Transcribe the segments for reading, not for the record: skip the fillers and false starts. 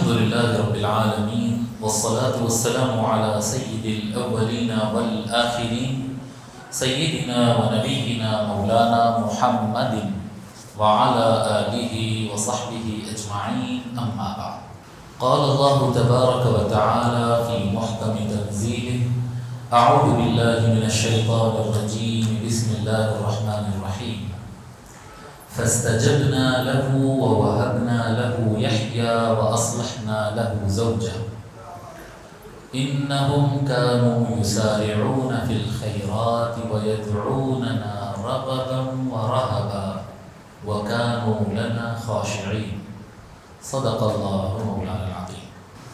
الحمد لله رب العالمين والصلاة والسلام على سيد الأولين والآخرين سيدنا ونبينا مولانا محمد وعلى آله وصحبه أجمعين أما بعد. قال الله تبارك وتعالى في محكم تنزيله: أعوذ بالله من الشيطان الرجيم بسم الله الرحمن الرحيم. فاستجبنا له ووهبنا له يحيى وأصلحنا له زوجه إنهم كانوا يسارعون في الخيرات ويدعوننا رغبا ورهبا وكانوا لنا خاشعين. صدق الله مولانا العظيم.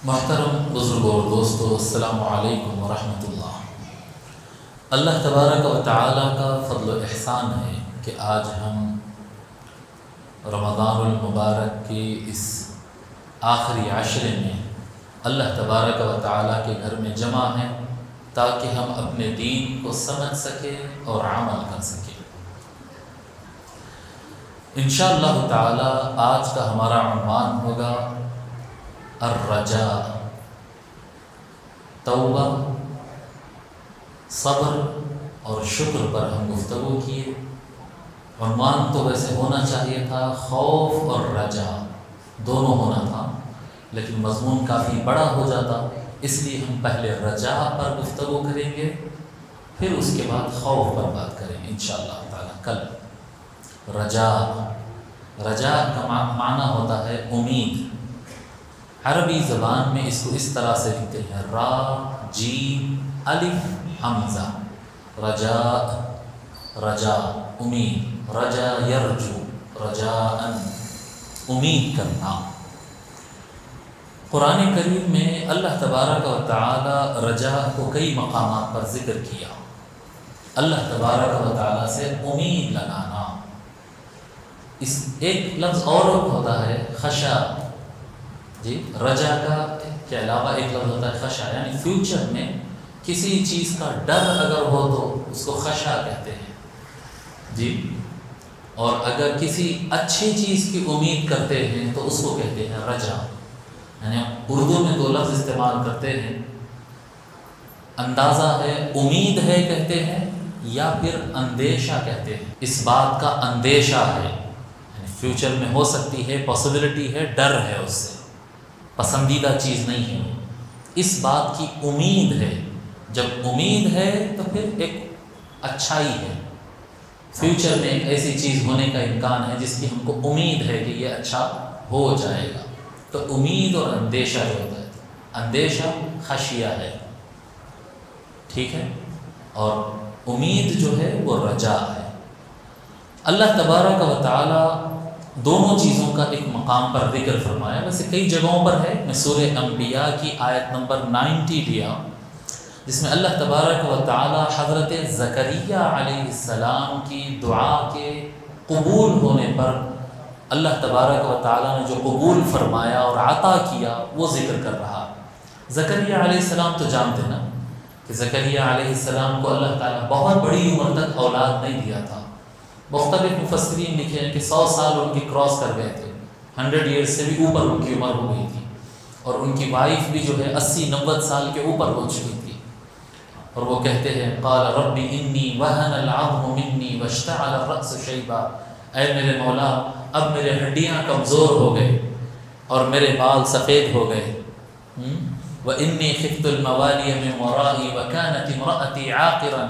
محترم بزرگوں اور دوستو، السلام علیکم ورحمۃ اللہ۔ اللہ تبارک و تعالی کا فضل و احسان ہے کہ آج ہم رمضان المبارک کے اس آخری عشرے میں اللہ تبارک و تعالی کے گھر میں جمع ہیں تاکہ ہم اپنے دین کو سمجھ سکیں اور عمل کر سکیں۔ انشاءاللہ تعالی آج کا ہمارا عنوان ہوگا الرجاء، توبہ، صبر اور شکر پر ہم گفتگو کیے۔ عنوان تو ویسے ہونا چاہیے تھا خوف اور رجا، دونوں ہونا تھا، لیکن مضمون کافی بڑا ہو جاتا، اس لیے ہم پہلے رجا پر گفتگو کریں گے، پھر اس کے بعد خوف پر بات کریں گے انشاءاللہ تعالی کل۔ رجا کا معنی ہوتا ہے امید۔ عربی زبان میں اس کو اس طرح سے لکھتے ہیں: را جیم الف حمزہ، رجا امید، رجا یرجو، رجاءً امید کرنا۔ قرآن کریم میں اللہ تبارک و تعالی رجا کو کئی مقامات پر ذکر کیا۔ اللہ تبارک و تعالی سے امید لگانا۔ اس ایک لفظ اور ہوتا ہے خشا، جی، رجا کے علاوہ ایک لفظ ہوتا ہے خشا، یعنی فیوچر میں کسی چیز کا ڈر اگر ہو تو اس کو خشا کہتے ہیں، جی، اور اگر کسی اچھی چیز کی امید کرتے ہیں تو اس کو کہتے ہیں رجا۔ یعنی اردو میں دو لفظ استعمال کرتے ہیں، اندازہ ہے، امید ہے کہتے ہیں، یا پھر اندیشہ کہتے ہیں۔ اس بات کا اندیشہ ہے، یعنی فیوچر میں ہو سکتی ہے، پاسبلٹی ہے، ڈر ہے، اس سے پسندیدہ چیز نہیں ہے، اس بات کی امید ہے۔ جب امید ہے تو پھر ایک اچھائی ہے، فیوچر میں ایک ایسی چیز ہونے کا امکان ہے جس کی ہم کو امید ہے کہ یہ اچھا ہو جائے گا۔ تو امید اور اندیشہ جو ہوتا ہے، اندیشہ خشیہ ہے، ٹھیک ہے، اور امید جو ہے وہ رجا ہے۔ اللہ تبارک و تعالی دونوں چیزوں کا ایک مقام پر ذکر فرمایا، ویسے کئی جگہوں پر ہے۔ میں سورہ انبیاء کی آیت نمبر 90 لیا، جس میں اللہ تبارک و تعالی حضرت زکریا علیہ السلام کی دعا کے قبول ہونے پر اللہ تبارک و تعالی نے جو قبول فرمایا اور عطا کیا وہ ذکر کر رہا۔ زکریا علیہ السلام تو جانتے نا کہ زکریا علیہ السلام کو اللہ تعالیٰ بہت بڑی عمر تک اولاد نہیں دیا تھا۔ مختلف مفسرین لکھے ہیں کہ 100 سال ان کی کراس کر گئے تھے، 100 ایئرس سے بھی اوپر ان کی عمر ہو گئی تھی، اور ان کی وائف بھی جو ہے 80-90 سال کے اوپر ہو چکی تھی، اور وہ کہتے ہیں قال رب انی وہن العظم منی واشتعل الرأس شیبا، اے میرے مولا اب میرے ہڈیاں کمزور ہو گئے اور میرے بال سفید ہو گئے۔ وانی خفت الموالی من ورائی وکانت امرأتی عاقرا،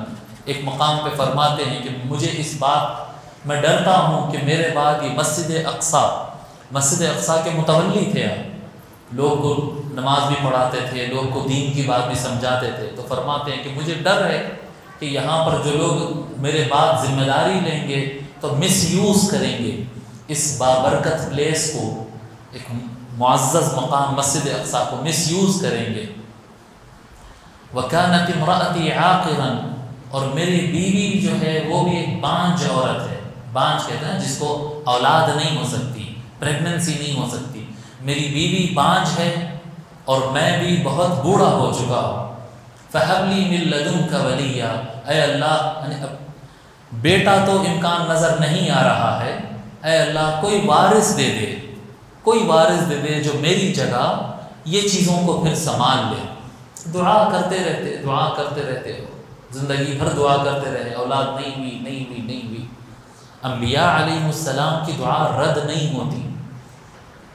ایک مقام پہ فرماتے ہیں کہ مجھے اس بات میں ڈرتا ہوں کہ میرے بعد یہ مسجد اقصی کے متولی تھے، لوگ کو نماز بھی پڑھاتے تھے، لوگ کو دین کی بات بھی سمجھاتے تھے، تو فرماتے ہیں کہ مجھے ڈر ہے کہ یہاں پر جو لوگ میرے بعد ذمہ داری لیں گے تو مس یوز کریں گے اس بابرکت پلیس کو، ایک معزز مقام مسجد اقصی کو مس یوز کریں گے۔ وَكَانَتِ امْرَأَتِي عَاقِرًا، اور میری بیوی جو ہے وہ بھی ایک بانجھ عورت ہے، بانجھ کہتے ہیں جس کو اولاد نہیں ہو سکتی، پریگننسی نہیں ہو سکتی، میری بیوی بانجھ ہے اور میں بھی بہت بوڑھا ہو چکا ہوں۔ فَهَبْ لِي مِن لَّدُنكَ وَلِيًّا، اے اللہ، بیٹا تو امکان نظر نہیں آ رہا ہے، اے اللہ کوئی وارث دے دے جو میری جگہ یہ چیزوں کو پھر سنبھال لے. دعا کرتے رہتے ہو زندگی بھر دعا کرتے رہے, اولاد نہیں ہوئی. انبیاء علیہ السلام کی دعا رد نہیں ہوتی.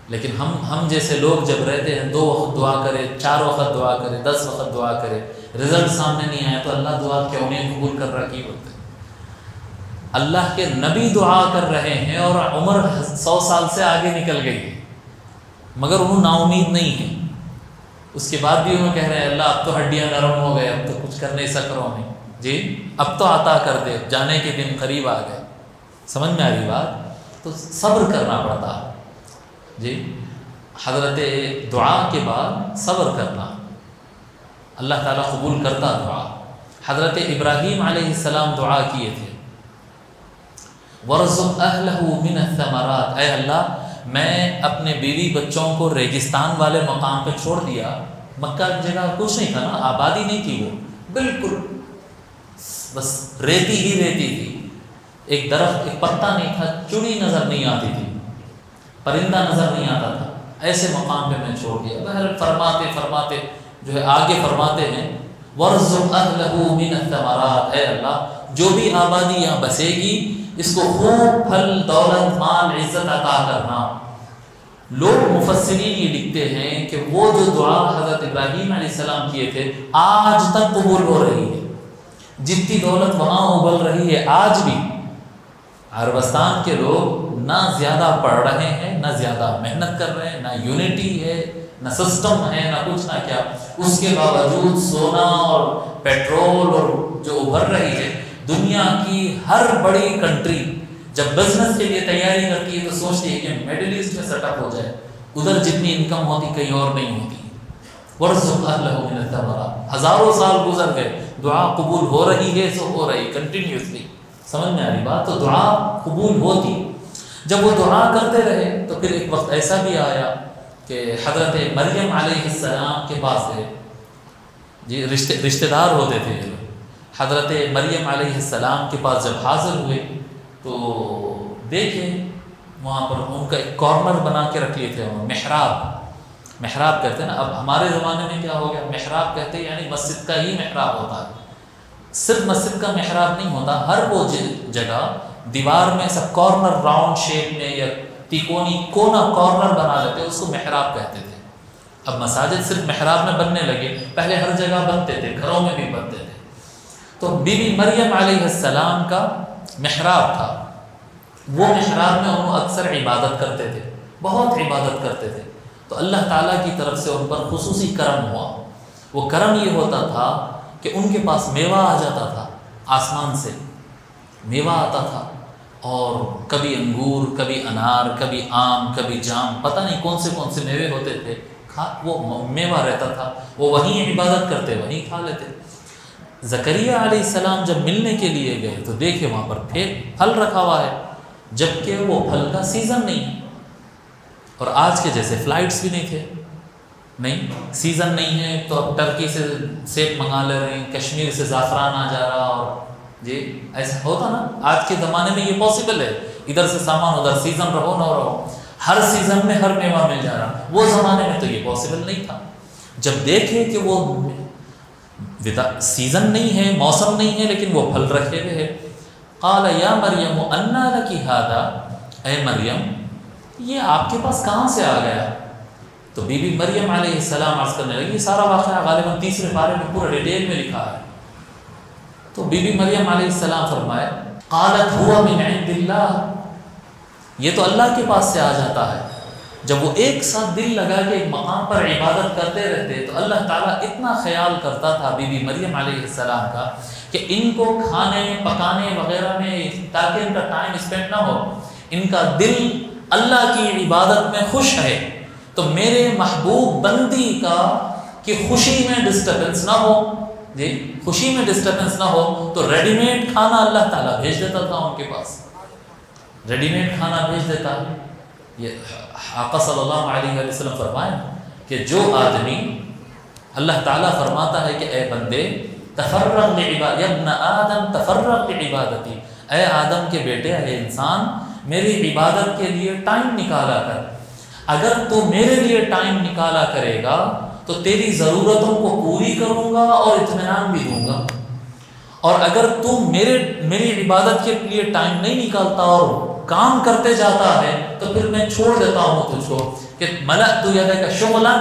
لیکن ہم جیسے لوگ جب رہتے ہیں 2 وقت دعا کرے, 4 وقت دعا کرے, 10 وقت دعا کرے, رزلٹ سامنے نہیں آیا تو اللہ دعا کیوں نہیں قبول کر رہا کی ہوتے. اللہ کے نبی دعا کر رہے ہیں اور عمر 100 سال سے آگے نکل گئی ہے, مگر انہوں نا امید نہیں ہے. اس کے بعد بھی انہوں کہہ رہے ہیں اللہ اب تو ہڈیاں نرم ہو گئے, اب تو کچھ کر نہیں سک رہا ہوں جی, اب تو عطا کر دے, جانے کے دن قریب آ گئے. سمجھ میں آ رہی بات؟ تو صبر کرنا پڑتا ہے جی. حضرت دعا کے بعد صبر کرنا, اللہ تعالیٰ قبول کرتا دعا. حضرت ابراہیم علیہ السلام دعا کیے تھے وَرْزُقْ أَهْلَهُ مِنَ الثَّمَرَاتِ, اے اللہ میں اپنے بیوی بچوں کو ریگستان والے مقام پہ چھوڑ دیا. مکہ کی جگہ کچھ نہیں تھا نا, آبادی نہیں تھی, وہ بالکل بس ریتی ہی ریتی تھی. ایک درخت, ایک پتا نہیں تھا, چڑی نظر نہیں آتی تھی, پرندہ نظر نہیں آتا تھا. ایسے مقام پہ میں چھوڑ دیا. بہر فرماتے جو ہے آگے فرماتے ہیں وَرْزُقْ أَهْلَهُ مِنَ الثَّمَرَاتِ, اے اللہ جو بھی آبادی یہاں بسے گی اس کو خوب پھل دولت مال عزت عطا کرنا. لوگ مفسرین یہ لکھتے ہیں کہ وہ جو دعا حضرت ابراہیم علیہ السلام کیے تھے آج تک قبول ہو رہی ہے. جتنی دولت وہاں ابل رہی ہے آج بھی عربستان کے لوگ نہ زیادہ پڑھ رہے ہیں, نہ زیادہ محنت کر رہے ہیں, نہ یونٹی ہے, نہ سسٹم ہے, نہ کچھ نہ کیا. اس کے باوجود سونا اور پیٹرول اور جو ابھر رہی ہے, دنیا کی ہر بڑی کنٹری جب بزنس کے لیے تیاری کرتی ہے تو سوچتی ہے کہ میڈل ایسٹ میں سیٹ اپ ہو جائے, ادھر جتنی انکم ہوتی کہیں اور نہیں ہوتی. وَرْزُقْ أَهْلَهُ مِنَ الثَّمَرَاتِ, ہزاروں سال گزر گئے, دعا قبول ہو رہی ہے سو ہو رہی کنٹینیوسلی. سمجھ میں آ رہی بات؟ تو دعا قبول ہوتی. جب وہ دعا کرتے رہے تو پھر ایک وقت ایسا بھی آیا کہ حضرت مریم علیہ السلام کے پاس گئے جی, رشتہ دار ہوتے تھے یہ لوگ. حضرت مریم علیہ السلام کے پاس جب حاضر ہوئے تو دیکھیں وہاں پر ان کا ایک کارنر بنا کے رکھ لیے تھے, محراب کہتے ہیں نا. اب ہمارے زمانے میں کیا ہو گیا, محراب کہتے ہیں یعنی مسجد کا ہی محراب ہوتا ہے. صرف مسجد کا محراب نہیں ہوتا, ہر وہ جگہ دیوار میں ایسا کارنر راؤنڈ شیپ میں یا تکونی کونا کارنر بنا لیتے, اس کو محراب کہتے تھے. اب مساجد صرف محراب میں بننے لگے, پہلے ہر جگہ بنتے تھے, گھروں میں بھی بنتے تھے. تو بی بی مریم علیہ السلام کا محراب تھا, وہ محراب میں انہوں اکثر عبادت کرتے تھے, بہت عبادت کرتے تھے. تو اللہ تعالیٰ کی طرف سے ان پر خصوصی کرم ہوا. وہ کرم یہ ہوتا تھا کہ ان کے پاس میوہ آ جاتا تھا, آسمان سے میوہ آتا تھا, اور کبھی انگور, کبھی انار, کبھی آم, کبھی جام, پتہ نہیں کون سے میوے ہوتے تھے, وہ میوہ رہتا تھا. وہ وہیں عبادت کرتے, وہیں کھا لیتے. زکریا علیہ السلام جب ملنے کے لیے گئے تو دیکھے وہاں پر پھل رکھا ہوا ہے, جبکہ وہ پھل کا سیزن نہیں ہے. اور آج کے جیسے فلائٹس بھی نہیں تھے, نہیں سیزن نہیں ہے تو اب ٹرکی سے سیب منگا لے رہے ہیں, کشمیر سے زعفران آ جا رہا, اور جی ایسا ہوتا نا. آج کے زمانے میں یہ پاسبل ہے, ادھر سے سامان ادھر, سیزن رہو نہ رہو, ہر سیزن میں ہر میوہ مل جا رہا. وہ زمانے میں تو یہ پاسبل نہیں تھا. جب دیکھے کہ وہ سیزن نہیں ہے, موسم نہیں ہے, لیکن وہ پھل رکھے ہوئے ہے. قال یا مریم انا لکی ھذا, اے مریم یہ آپ کے پاس کہاں سے آ گیا؟ تو بی بی مریم علیہ السلام عرض کرنے لگی. سارا واقعہ غالباً 3 پارے میں پورا ڈیٹیل میں لکھا ہے. تو بی بی مریم علیہ السلام فرمائے قالت هو من عند اللہ, یہ تو اللہ کے پاس سے آ جاتا ہے. جب وہ ایک ساتھ دل لگا کے ایک مقام پر عبادت کرتے رہتے تو اللہ تعالیٰ اتنا خیال کرتا تھا بی بی مریم علیہ السلام کا کہ ان کو کھانے پکانے وغیرہ میں, تاکہ ان کا ٹائم اسپینڈ نہ ہو, ان کا دل اللہ کی عبادت میں خوش ہے, تو میرے محبوب بندی کا کہ خوشی میں ڈسٹربنس نہ ہو, جی خوشی میں ڈسٹربنس نہ ہو, تو ریڈی میڈ کھانا اللہ تعالیٰ بھیج دیتا تھا ان کے پاس, ریڈی میڈ کھانا بھیج دیتا ہے. یہ آقا صلی اللہ علیہ وسلم فرمائے کہ جو آدمی, اللہ تعالیٰ فرماتا ہے کہ اے بندے تفرغ لعبادتی, یا ابن آدم تفرغ لعبادتی, اے آدم کے بیٹے, اے انسان میری عبادت کے لیے ٹائم نکالا کر. اگر تو میرے لیے ٹائم نکالا کرے گا تو تیری ضرورتوں کو پوری کروں گا اور اطمینان بھی دوں گا، اور اگر تو میری عبادت کے لیے ٹائم نہیں نکالتا اور کام کرتے جاتا ہے تو پھر میں چھوڑ دیتا ہوں تجھ کو کہ ملأت یدک شغلا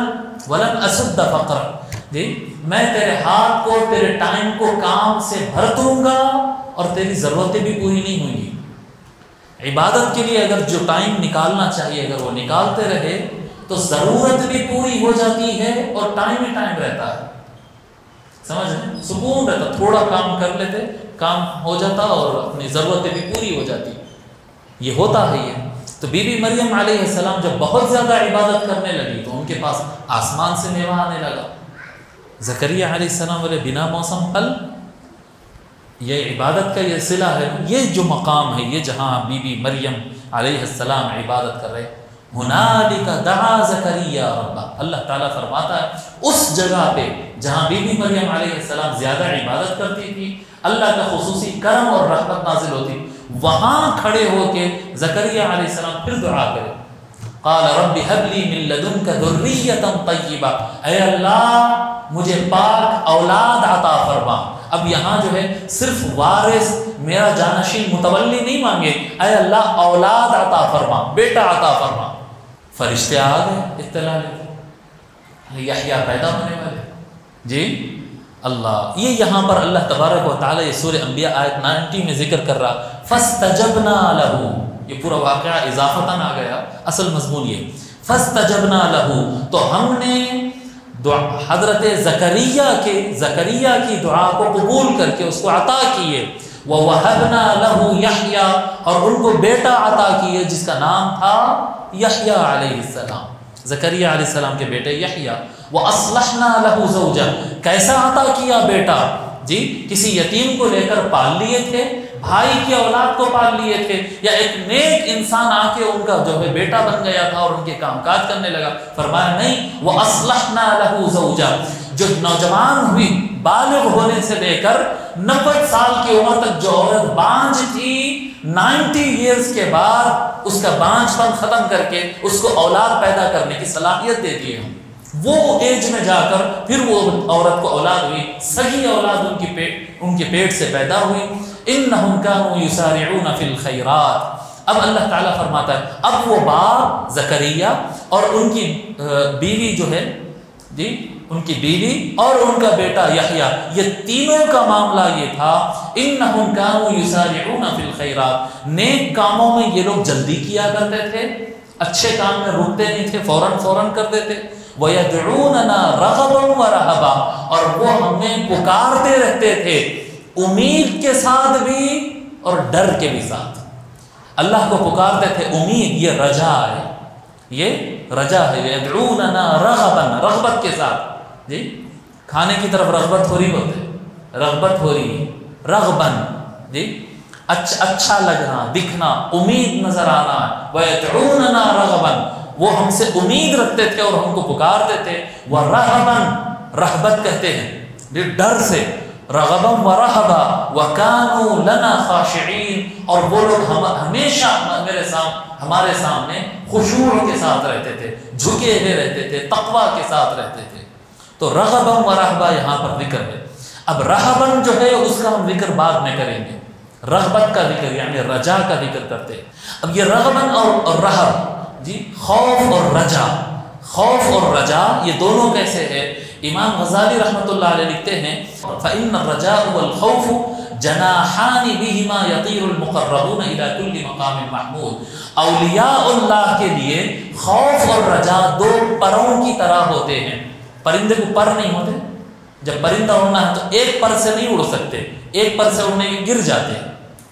ولن اسد فقرا، جی میں تیرے ہاتھ کو، تیرے ٹائم کو کام سے بھر دوں گا اور تیری ضرورتیں بھی پوری نہیں ہوں گی۔ عبادت کے لیے اگر جو ٹائم نکالنا چاہیے اگر وہ نکالتے رہے تو ضرورت بھی پوری ہو جاتی ہے اور ٹائم ہی ٹائم رہتا ہے، سمجھ رہے، سکون رہتا، تھوڑا کام کر لیتے، کام ہو جاتا اور اپنی ضرورتیں بھی پوری ہو جاتی۔ یہ ہوتا ہے یہ۔ تو بی بی مریم علیہ السلام جب بہت زیادہ عبادت کرنے لگی تو ان کے پاس آسمان سے میوہ آنے لگا۔ زکریا علیہ السلام بولے بنا موسم پھل، یہ عبادت کا یہ صلہ ہے، یہ جو مقام ہے، یہ جہاں بی بی مریم علیہ السلام عبادت کر رہے، ہنالک دعا زکریا ربہ، اللہ تعالیٰ فرماتا ہے اس جگہ پہ جہاں بی بی مریم علیہ السلام زیادہ عبادت کرتی تھی، اللہ کا خصوصی کرم اور رحمت نازل ہوتی، وہاں کھڑے ہو کے زکریا علیہ السلام پھر دعا کرے، قال رب هب لي من لدنك ذرية طیبہ، اے اللہ مجھے پاک اولاد عطا فرما۔ اب یہاں جو ہے صرف وارث میرا جانشین متولی نہیں مانگے، اے اللہ اولاد عطا فرما، بیٹا عطا فرما۔ فرشتے آ گئے اطلاع لے، یحییٰ پیدا ہونے والے، جی اللہ، یہ یہاں پر اللہ تبارک و تعالیٰ یہ سورہ انبیاء آیت 90 میں ذکر کر رہا، فاستجبنا لہ، یہ پورا واقعہ اضافتاً آ گیا، اصل مضمون یہ فاستجبنا لہ، تو ہم نے حضرت زکریا کی دعا کو قبول کر کے اس کو عطا کیے، وَوَهَبْنَا لَهُ يَحْيَىٰ، اور ان کو بیٹا عطا کیے جس کا نام تھا یحییٰ علیہ السلام، زکریا علیہ السلام کے بیٹے یحییٰ۔ وَأَصْلَحْنَا لَهُ زَوْجَهُ، کیسا عطا کیا بیٹا، جی کسی یتیم کو لے کر پال لیے تھے، بھائی کی اولاد کو پال لیے تھے، یا ایک نیک انسان آ کے ان کا جو ہے بیٹا بن گیا تھا اور ان کے کام کاج کرنے لگا؟ فرمایا نہیں، وَأَصْلَحْنَا لَهُ زَوْجَهُ، جو نوجوان ہوئی بالغ ہونے سے لے کر 90 سال کی عمر تک جو عورت بانجھ تھی، 90 ایئرس کے بعد اس کا بانجھ پن ختم کر کے اس کو اولاد پیدا کرنے کی صلاحیت دے دیے ہم، وہ ایج میں جا کر پھر وہ عورت کو اولاد ہوئی، صحیح اولاد ان کے پیٹ سے پیدا ہوئی۔ انہم کانوا یسارعون فی الخیرات، اب اللہ تعالیٰ فرماتا ہے اب وہ باپ زکریا اور ان کی بیوی جو ہے، جی ان کی بیوی اور ان کا بیٹا یحییٰ، یہ تینوں کا معاملہ یہ تھا، انہم کانوا یسارعون فی الخیرات، نیک کاموں میں یہ لوگ جلدی کیا کرتے تھے، اچھے کام میں رکتے نہیں تھے، فوراً کرتے تھے، وَيَدْعُونَنَا رَغَبًا وَرَهَبًا، اور وہ ہمیں پکارتے رہتے تھے امید کے ساتھ بھی اور ڈر کے بھی ساتھ، اللہ کو پکارتے تھے امید، یہ رجا ہے، یہ رجا ہے، یدعوننا رغباً، رغبت کے ساتھ، جی کھانے کی طرف رغبت ہو رہی ہوتے، رغبت ہو رہی ہے، رغباً، جی اچھا لگنا، دکھنا، امید نظر آنا، وَيَدْعُونَنَا رَغَبًا، وہ ہم سے امید رکھتے تھے اور ہم کو پکارتے تھے، وَرَهَبًا، رہبت کہتے ہیں ڈر سے، رغباً ورہبا، وَكَانُوا لَنَا خَاشِعِينَ، اور وہ لوگ ہمیشہ ہمارے سامنے خشوع کے ساتھ رہتے تھے، جھکے ہوئے رہتے تھے، تقویٰ کے ساتھ رہتے تھے۔ تو رغباً ورہبا یہاں پر ذکر ہے۔ اب رہباً جو ہے اس کا ہم ذکر بعد میں کریں گے، رغبت کا ذکر یعنی رجا کا ذکر کرتے ہیں۔ اب یہ رغباً اور رہب، جی خوف اور رجا، خوف اور رجا یہ دونوں کیسے ہے؟ امام غزالی رحمۃ اللہ علیہ لکھتے ہیں فَإِنَّ الرَّجَاءُ وَالْخَوْفُ جَنَاحَانِ بِهِمَا يَطِيرُ الْمُقَرَّبُونَ إِلَى كُلِّ مَقَامٍ مَحْمُودٍ، اولیاء اللہ کے لیے خوف اور رجا دو پروں کی طرح ہوتے ہیں۔ پرندے کو پر نہیں ہوتے، جب پرندہ اڑنا ہے تو ایک پر سے نہیں اڑ سکتے، ایک پر سے اڑنے کے گر جاتے ہیں،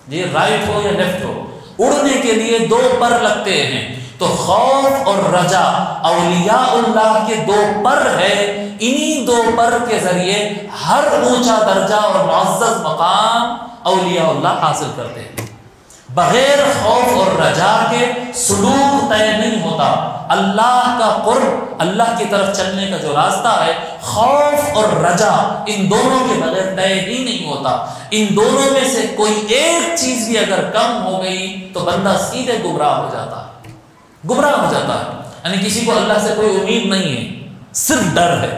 یہ رائٹ ہو یا لیفٹ ہو، اڑنے کے لیے دو پر لگتے ہیں۔ تو خوف اور رجا اولیاء اللہ کے دو پر ہے، انہی دو پر کے ذریعے ہر اونچا درجہ اور معزز مقام اولیاء اللہ حاصل کرتے ہیں۔ بغیر خوف اور رجا کے سلوک طے نہیں ہوتا، اللہ کا قرب، اللہ کی طرف چلنے کا جو راستہ ہے، خوف اور رجا ان دونوں کے بغیر طے ہی نہیں ہوتا۔ ان دونوں میں سے کوئی ایک چیز بھی اگر کم ہو گئی تو بندہ سیدھے گمراہ ہو جاتا ہے، گمراہ ہو جاتا ہے۔ یعنی کسی کو اللہ سے کوئی امید نہیں ہے، صرف ڈر ہے،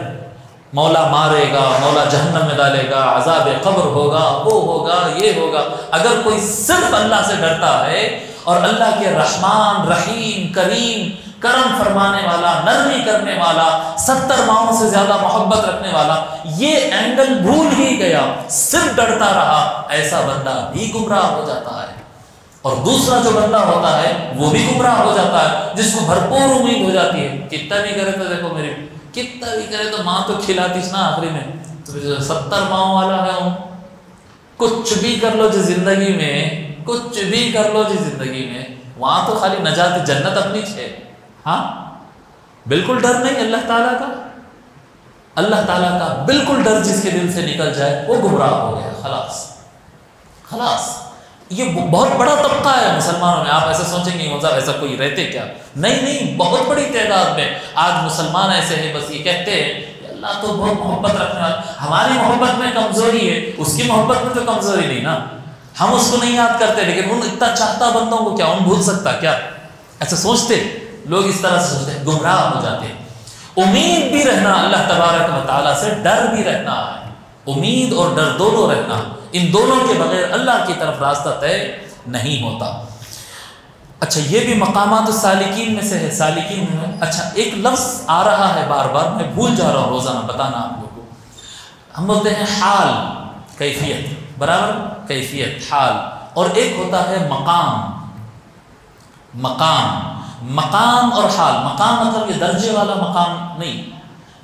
مولا مارے گا، مولا جہنم میں ڈالے گا، عذاب قبر ہوگا، وہ ہوگا، یہ ہوگا۔ اگر کوئی صرف اللہ سے ڈرتا ہے اور اللہ کے رحمان، رحیم، کریم، کرم فرمانے والا، نرمی کرنے والا، 70 ماؤں سے زیادہ محبت رکھنے والا، یہ اینگل بھول ہی گیا، صرف ڈرتا رہا، ایسا بندہ بھی گمراہ ہو جاتا ہے۔ اور دوسرا جو بندہ ہوتا ہے وہ بھی گمراہ ہو جاتا ہے، جس کو بھرپور امید ہو جاتی ہے، کتنا بھی کرے تو دیکھو میری، کتنا بھی کرے تو ماں تو کھلاتیش نا آخری میں، تو 70 ماؤں والا ہے ہوں، کچھ بھی کر لو جی زندگی میں، کچھ بھی کر لو جی زندگی میں، وہاں تو خالی نجات جنت اپنی ہے۔ ہاں بالکل ڈر نہیں اللہ تعالیٰ کا، اللہ تعالیٰ کا بالکل ڈر جس کے دل سے نکل جائے وہ گمراہ ہو گیا، خلاص خلاص۔ یہ بہت بڑا طبقہ ہے مسلمانوں میں، آپ ایسا سوچیں گے مطلب ایسا کوئی رہتے کیا، نہیں، بہت بڑی تعداد میں آج مسلمان ایسے ہیں، بس یہ کہتے ہیں کہ اللہ تو بہت محبت رکھنے والا، ہماری محبت میں کمزوری ہے، اس کی محبت میں تو کمزوری نہیں نا، ہم اس کو نہیں یاد کرتے، لیکن ان اتنا چاہتا بندوں کو کیا ان بھول سکتا کیا؟ ایسا سوچتے لوگ، اس طرح سے سوچتے ہیں، گمراہ ہو جاتے ہیں۔ امید بھی رہنا اللہ تبارک و تعالیٰ سے، ڈر بھی رہنا ہے، امید اور ڈر دونوں رہنا، ان دونوں کے بغیر اللہ کی طرف راستہ طے نہیں ہوتا۔ اچھا یہ بھی مقامات السالکین میں سے ہے، سالکین میں۔ اچھا ایک لفظ آ رہا ہے بار بار، میں بھول جا رہا ہوں روزانہ بتانا آپ لوگوں کو، ہم بولتے ہیں حال، کیفیت، برابر، کیفیت، حال، اور ایک ہوتا ہے مقام، مقام اور حال۔ مقام مطلب یہ درجے والا مقام نہیں،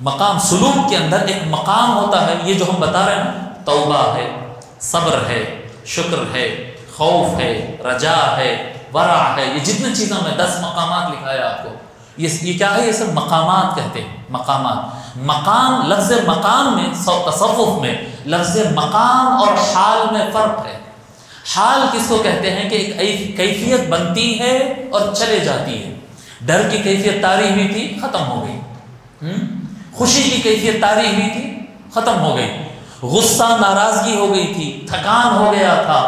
مقام سلوک کے اندر ایک مقام ہوتا ہے، یہ جو ہم بتا رہے ہیں نا، توبہ ہے، صبر ہے، شکر ہے، خوف ہے، رجا ہے، ورع ہے، یہ جتنے چیزوں میں 10 مقامات لکھایا آپ کو، یہ کیا ہے؟ یہ سب مقامات کہتے ہیں، مقامات۔ مقام، لفظ مقام میں تصوف میں لفظ مقام اور حال میں فرق ہے۔ حال کس کو کہتے ہیں کہ ایک کیفیت بنتی ہے اور چلے جاتی ہے، ڈر کی کیفیت طاری ہوئی تھی، ختم ہو گئی، خوشی کی کیفیت طاری ہوئی تھی، ختم ہو گئی، غصہ ناراضگی ہو گئی تھی، تھکان ہو گیا تھا،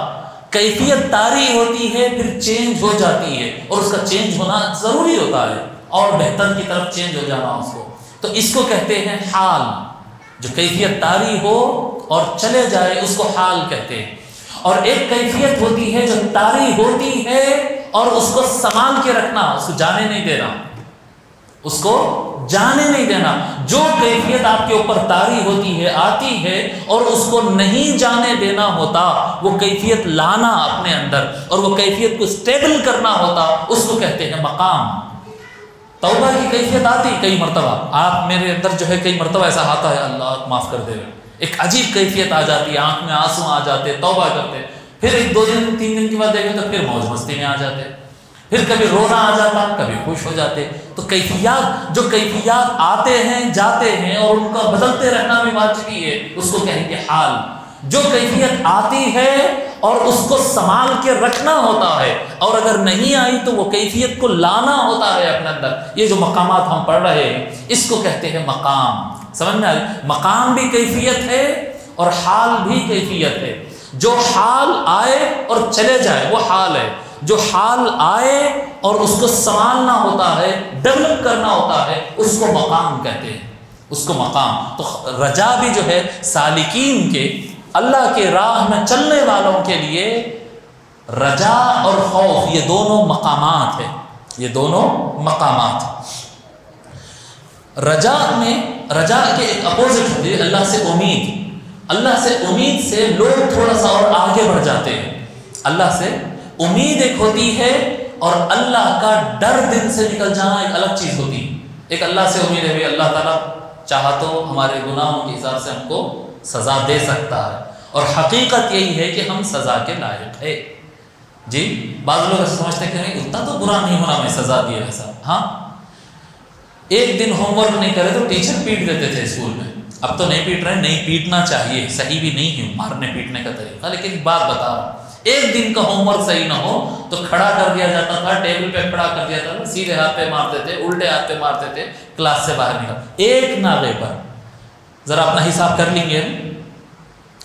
کیفیت طاری ہوتی ہے پھر چینج ہو جاتی ہے، اور اس کا چینج ہونا ضروری ہوتا ہے، اور بہتر کی طرف چینج ہو جانا اس کو، تو اس کو کہتے ہیں حال۔ جو کیفیت طاری ہو اور چلے جائے اس کو حال کہتے ہیں۔ اور ایک کیفیت ہوتی ہے جو طاری ہوتی ہے اور اس کو سنبھال کے رکھنا، اس کو جانے نہیں دینا، اس کو جانے نہیں دینا۔ جو کیفیت آپ کے اوپر طاری ہوتی ہے، آتی ہے، اور اس کو نہیں جانے دینا ہوتا، وہ کیفیت لانا اپنے اندر اور وہ کیفیت کو اسٹیبل کرنا ہوتا، اس کو کہتے ہیں مقام۔ توبہ کی کیفیت آتی کئی مرتبہ، آپ میرے اندر جو ہے کئی مرتبہ ایسا آتا ہے، اللہ معاف کر دے، ایک عجیب کیفیت آ جاتی ہے، آنکھ میں آنسو آ جاتے، توبہ کرتے، پھر 1 2 دن 3 دن کے بعد دیکھیں تو پھر موج مستی میں آ جاتے، پھر کبھی رونا آ جاتا، کبھی خوش ہو جاتے۔ تو کیفیات، جو کیفیات آتے ہیں جاتے ہیں اور ان کا بدلتے رہنا بھی واجبی ہے، اس کو کہیں گے حال۔ جو کیفیت آتی ہے اور اس کو سنبھال کے رکھنا ہوتا ہے، اور اگر نہیں آئی تو وہ کیفیت کو لانا ہوتا ہے اپنے اندر، یہ جو مقامات ہم پڑھ رہے ہیں اس کو کہتے ہیں مقام۔ سمجھ میں آئی؟ مقام بھی کیفیت ہے اور حال بھی کیفیت ہے۔ جو حال آئے اور چلے جائے وہ حال ہے، جو حال آئے اور اس کو سنبھالنا ہوتا ہے، ڈیولپ کرنا ہوتا ہے، اس کو مقام کہتے ہیں، اس کو مقام۔ تو رجا بھی جو ہے سالکین کے، اللہ کے راہ میں چلنے والوں کے لیے رجا اور خوف، یہ دونوں مقامات ہیں، یہ دونوں مقامات۔ رجا میں، رجا کے ایک اپوزٹ ہوتی ہے اللہ سے امید۔ اللہ سے امید سے لوگ تھوڑا سا اور آگے بڑھ جاتے ہیں۔ اللہ سے امید ایک ہوتی ہے اور اللہ کا ڈر دل سے نکل جانا ایک الگ چیز ہوتی ہے۔ ایک اللہ سے امید ہے، اللہ تعالیٰ چاہا تو ہمارے گناہوں کے حساب سے ہم کو سزا دے سکتا ہے، اور حقیقت یہی ہے کہ ہم سزا کے لائق ہے۔ جی بعض لوگ ایسا سمجھتے ہیں کہ نہیں اتنا تو برا نہیں ہونا میں سزا دیا ایسا۔ ہاں ایک دن ہوم ورک نہیں کرے تو ٹیچر پیٹ دیتے تھے اسکول میں، اب تو نہیں پیٹ رہے، نہیں پیٹنا چاہیے، صحیح بھی نہیں ہے مارنے پیٹنے کا طریقہ، لیکن بات بتا رہا ہوں، ایک دن کا ہوم ورک صحیح نہ ہو تو کھڑا کر دیا جاتا تھا، ٹیبل پہ کھڑا کر دیا تھا، سیدھے ہاتھ پہ مارتے تھے، الٹے ہاتھ پہ مارتے تھے، کلاس سے باہر نکل۔ ایک ناغے پر ذرا اپنا حساب کر لیں گے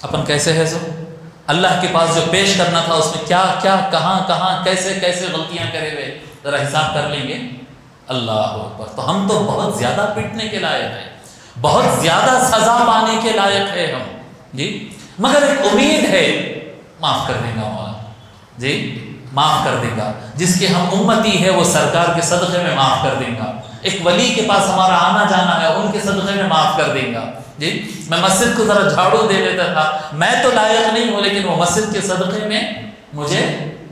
اپن کیسے ہے، سو اللہ کے پاس جو پیش کرنا تھا اس میں کیا کیا، کہاں کہاں، کیسے کیسے غلطیاں کرے ہوئے، ذرا حساب کر لیں گے اللہ اکبر. تو ہم تو بہت زیادہ پیٹنے کے لائق ہیں, بہت زیادہ سزا پانے کے لائق ہے ہم جی. مگر ایک امید ہے, معاف کر دے گا مولا جی, معاف کر دے گا. جس کے ہم امتی ہے وہ سرکار کے صدقے میں معاف کر دیں گا. ایک ولی کے پاس ہمارا آنا جانا ہے, ان کے صدقے میں معاف کر دیں گا جی. میں مسجد کو ذرا جھاڑو دے دیتا تھا, میں تو لائق نہیں ہوں, لیکن وہ مسجد کے صدقے میں مجھے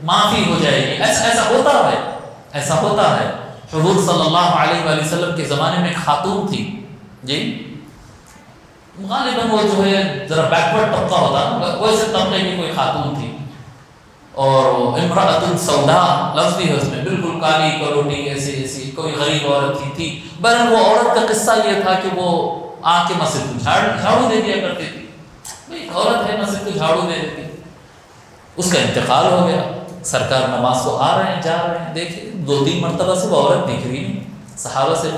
معافی ہو جائے گی. ایسا ہوتا ہے, ایسا ہوتا ہے. حضور صلی اللہ علیہ وآلہ وسلم کے زمانے میں ایک خاتون تھی جی, غالباً وہ جو ہے ذرا بیکورڈ طبقہ ہوتا, ویسے طبقے کی کوئی خاتون تھی, اور امرأۃ سوداء لفظ بھی ہے اس میں, بالکل کالی کروٹی ایسی کوئی غریب عورت تھی. بہرحال وہ عورت کا قصہ یہ تھا کہ وہ آ کے مسجد کو جھاڑو دے دیا کرتی تھی. بھائی عورت ہے, مسجد کو جھاڑو دے دیتی. اس کا انتقال ہو گیا. سرکار نماز کو آ رہے ہیں, جا رہے ہیں, دیکھیں 2-3 مرتبہ سے وہ عورت دکھ رہی نہیں. صحابہ سے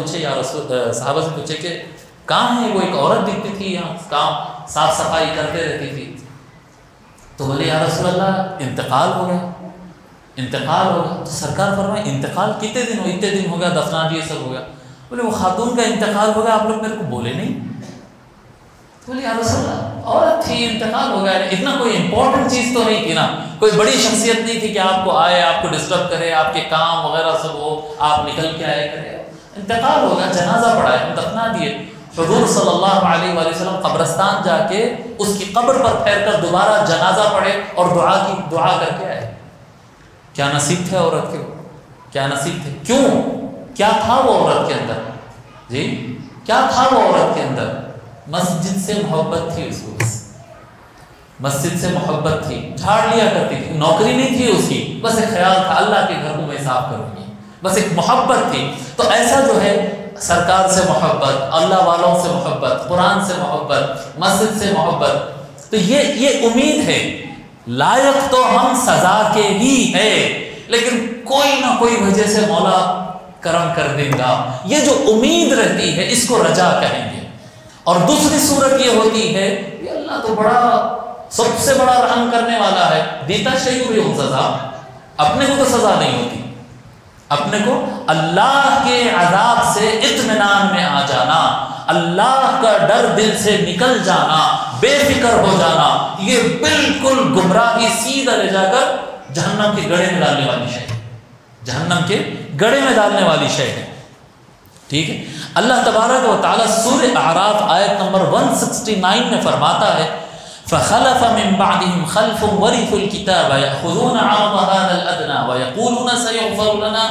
پوچھے کہ کہاں ہے وہ, ایک عورت دکھتی تھی یہاں, کام صاف صفائی کرتے رہتی تھی. تو بولے یا رسول اللہ انتقال ہو گیا, انتقال ہو گیا. تو سرکار فرمائے انتقال کتنے دن ہو, اتنے دن ہو گیا, دفنان یہ سب ہو گیا. بولے وہ خاتون کا انتقال ہو گیا, آپ لوگ میرے کو بولے نہیں. تو بولے یا رسول اللہ عورت تھی, انتقال ہو گیا, اتنا کوئی امپورٹنٹ چیز تو نہیں تھی نا, کوئی بڑی شخصیت نہیں تھی کہ آپ کو آئے, آپ کو ڈسٹرب کرے, آپ کے کام وغیرہ سب ہو, آپ نکل کے آئے کرے. انتقال ہو گیا, جنازہ پڑھا ہے, ہم دفنا دیے. حضور صلی اللہ علیہ وآلہ وسلم قبرستان جا کے اس کی قبر پر پھیر کر دوبارہ جنازہ پڑھے اور دعا کر کے آئے. کیا نصیب تھے عورت کے, کیا نصیب تھے. کیوں, کیا تھا وہ عورت کے اندر جی, کیا تھا وہ عورت کے اندر؟ مسجد سے محبت تھی اس کو, بس مسجد سے محبت تھی, جھاڑ لیا کرتی تھی, نوکری نہیں تھی اس کی, بس ایک خیال تھا اللہ کے گھر کو میں صاف کروں گی, بس ایک محبت تھی. تو ایسا جو ہے سرکار سے محبت, اللہ والوں سے محبت, قرآن سے محبت, مسجد سے محبت, تو یہ امید ہے. لائق تو ہم سزا کے ہی ہے, لیکن کوئی نہ کوئی وجہ سے مولا کرم کر دے گا. یہ جو امید رہتی ہے اس کو رجا کہیں گے. اور دوسری صورت یہ ہوتی ہے کہ اللہ تو بڑا, سب سے بڑا رحم کرنے والا ہے, دیتا شیء سزا, اپنے کو تو سزا نہیں ہوتی, اپنے کو اللہ کے عذاب سے اطمینان میں آ جانا, اللہ کا ڈر دل سے نکل جانا, بے فکر ہو جانا, یہ بالکل گمراہی سیدھا لے جا کر جہنم کے گڑھے میں ڈالنے والی شے ہے, جہنم کے گڑھے میں ڈالنے والی شے ہے. ٹھیک ہے. اللہ تبارک و تعالیٰ سورہ اعراف آیت نمبر 169 میں فرماتا ہے فخلف من بعدهم خلف ورثوا الكتاب يأخذون عرض هذا الأدنى ويقولون سيغفر لنا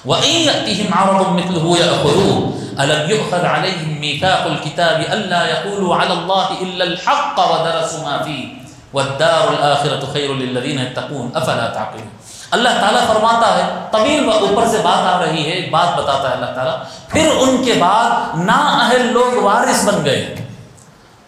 وإن يأتهم عرض مثله يأخذوه ألم يؤخذ عليهم ميثاق الكتاب ألا يقولوا على الله إلا الحق ودرسوا ما فيه والدار الآخرة خير للذين يتقون أفلا تعقلون. اللہ تعالیٰ فرماتا ہے, طویل اوپر سے بات آ رہی ہے, ایک بات بتاتا ہے اللہ تعالیٰ, پھر ان کے بعد نااہل لوگ وارث بن گئے,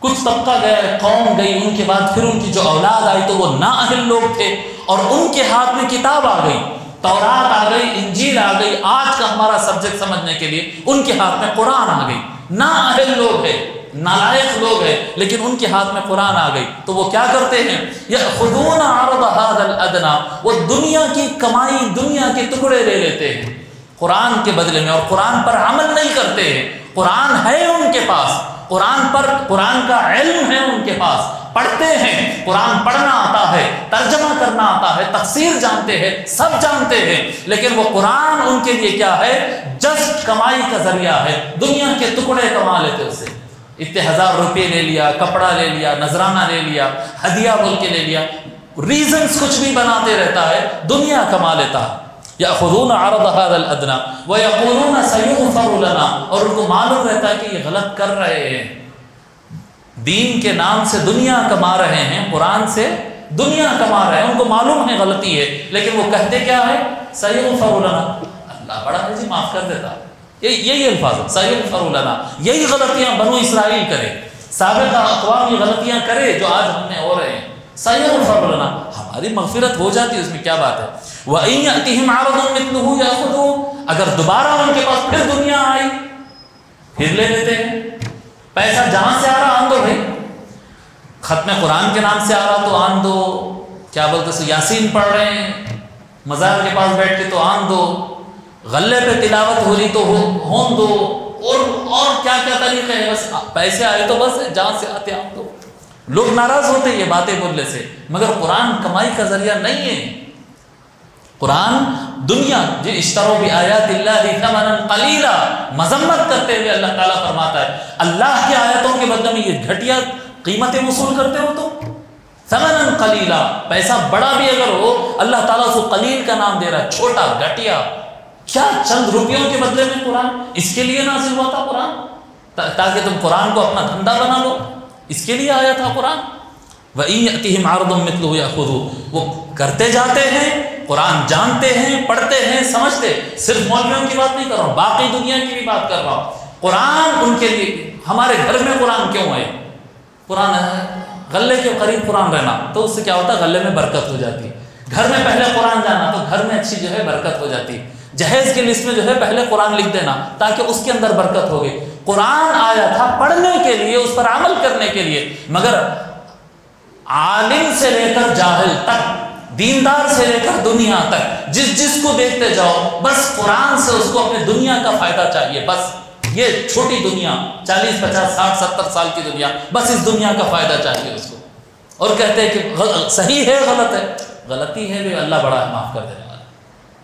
کچھ طبقہ گئے, قوم گئی, ان کے بعد پھر ان کی جو اولاد آئی تو وہ نااہل لوگ تھے, اور ان کے ہاتھ میں کتاب آ گئی, تورات آ گئی, انجیل آ گئی, آج کا ہمارا سبجیکٹ سمجھنے کے لیے ان کے ہاتھ میں قرآن آ گئی. نااہل لوگ ہیں, نالائق لوگ ہیں, لیکن ان کے ہاتھ میں قرآن آ گئی, تو وہ کیا کرتے ہیں, یأخذون عرض هذا الادنى, وہ دنیا کی کمائی, دنیا کے ٹکڑے لے لیتے ہیں قرآن کے بدلے میں, اور قرآن پر عمل نہیں کرتے ہیں. قرآن ہے ان کے پاس, قرآن کا علم ہے ان کے پاس, پڑھتے ہیں, قرآن پڑھنا آتا ہے, ترجمہ کرنا آتا ہے, تفسیر جانتے ہیں, سب جانتے ہیں, لیکن وہ قرآن ان کے لیے کیا ہے, جسٹ کمائی کا ذریعہ ہے. دنیا کے ٹکڑے کما لیتے اسے, اتنے 1000 روپے لے لیا, کپڑا لے لیا, نذرانہ لے لیا, ہدیہ بول کے لے لیا, ریزنز کچھ بھی بناتے رہتا ہے, دنیا کما لیتا ہے. یأخذون عرض هذا الادنى ويقولون سيغفر لنا, اور ان کو معلوم رہتا ہے کہ یہ غلط کر رہے ہیں, دین کے نام سے دنیا کما رہے ہیں, قرآن سے دنیا کما رہے ہیں, ان کو معلوم ہے غلطی ہے, لیکن وہ کہتے کیا ہے, سيغفر لنا, اللہ بڑا ہے جی معاف کر دیتا. یہی الفاظ ہے, سيغفر لنا. یہی غلطیاں بنو اسرائیل کرے, سابقہ اقوام یہ غلطیاں کرے جو آج ہم میں ہو رہے ہیں, سيغفر لنا, ہماری مغفرت ہو جاتی ہے, اس میں کیا بات ہے. وَإِن يَأْتِهِمْ عَرَضٌ مِثْلُهُ يَأْخُذُوهُ, اگر دوبارہ ان کے پاس پھر دنیا آئی پھر لے لیتے ہیں. پیسہ جہاں سے آ رہا آن دو بھائی, ختم قرآن کے نام سے آ رہا تو آن دو, کیا بولتے سو یاسین پڑھ رہے ہیں مزار کے پاس بیٹھ کے تو آن دو, غلے پہ تلاوت ہو رہی تو ہون دو، اور کیا کیا طریقے ہیں، بس پیسے آئے تو بس جہاں سے آتے ہم تو لوگ ناراض ہوتے ہیں یہ باتیں بولنے سے، مگر قرآن کمائی کا ذریعہ نہیں ہے۔ قرآن دنیا جو اشتروا بآیات اللہ ثمنا قلیلا، مذمت کرتے ہوئے اللہ تعالیٰ فرماتا ہے اللہ کی آیتوں کے بدلے میں یہ گھٹیا قیمتیں وصول کرتے ہو تو ثمنا قلیلا، پیسہ بڑا بھی اگر ہو اللہ تعالیٰ اس کو قلیل کا نام دے رہا ہے، چھوٹا گھٹیا، کیا چند روپیوں کے بدلے میں قرآن، اس کے لیے نازل ہوا تھا قرآن تاکہ تم قرآن کو اپنا دھندا بنا لو، اس کے لیے آیا تھا قرآن۔ وَإِن يَأْتِهِمْ عَرْضٌ مِثْلُهُ يَأْخُذُوهُ، وہ کرتے جاتے ہیں، قرآن جانتے ہیں، پڑھتے ہیں، سمجھتے، صرف مولویوں کی بات نہیں کر رہا ہوں، باقی دنیا کی بھی بات کر رہا ہوں۔ قرآن ان کے لیے، ہمارے گھر میں قرآن کیوں ہے؟ قرآن غلے کے قریب قرآن رہنا تو اس سے کیا ہوتا ہے، غلے میں برکت ہو جاتی ہے۔ گھر میں پہلے قرآن جانا تو گھر میں اچھی جو ہے برکت ہو جاتی ہے۔ جہیز کی لسٹ میں جو ہے پہلے قرآن لکھ دینا تاکہ اس کے اندر برکت ہوگی۔ قرآن آیا تھا پڑھنے کے لیے، اس پر عمل کرنے کے لیے، مگر عالم سے لے کر جاہل تک، دیندار سے لے کر دنیا تک، جس کو دیکھتے جاؤ بس قرآن سے اس کو اپنے دنیا کا فائدہ چاہیے، بس یہ چھوٹی دنیا 40 50 60 70 سال کی دنیا، بس اس دنیا کا فائدہ چاہیے اس کو، اور کہتے ہیں کہ صحیح ہے غلط ہے، غلطی ہے بھی اللہ بڑا ہے معاف کر دینے والا،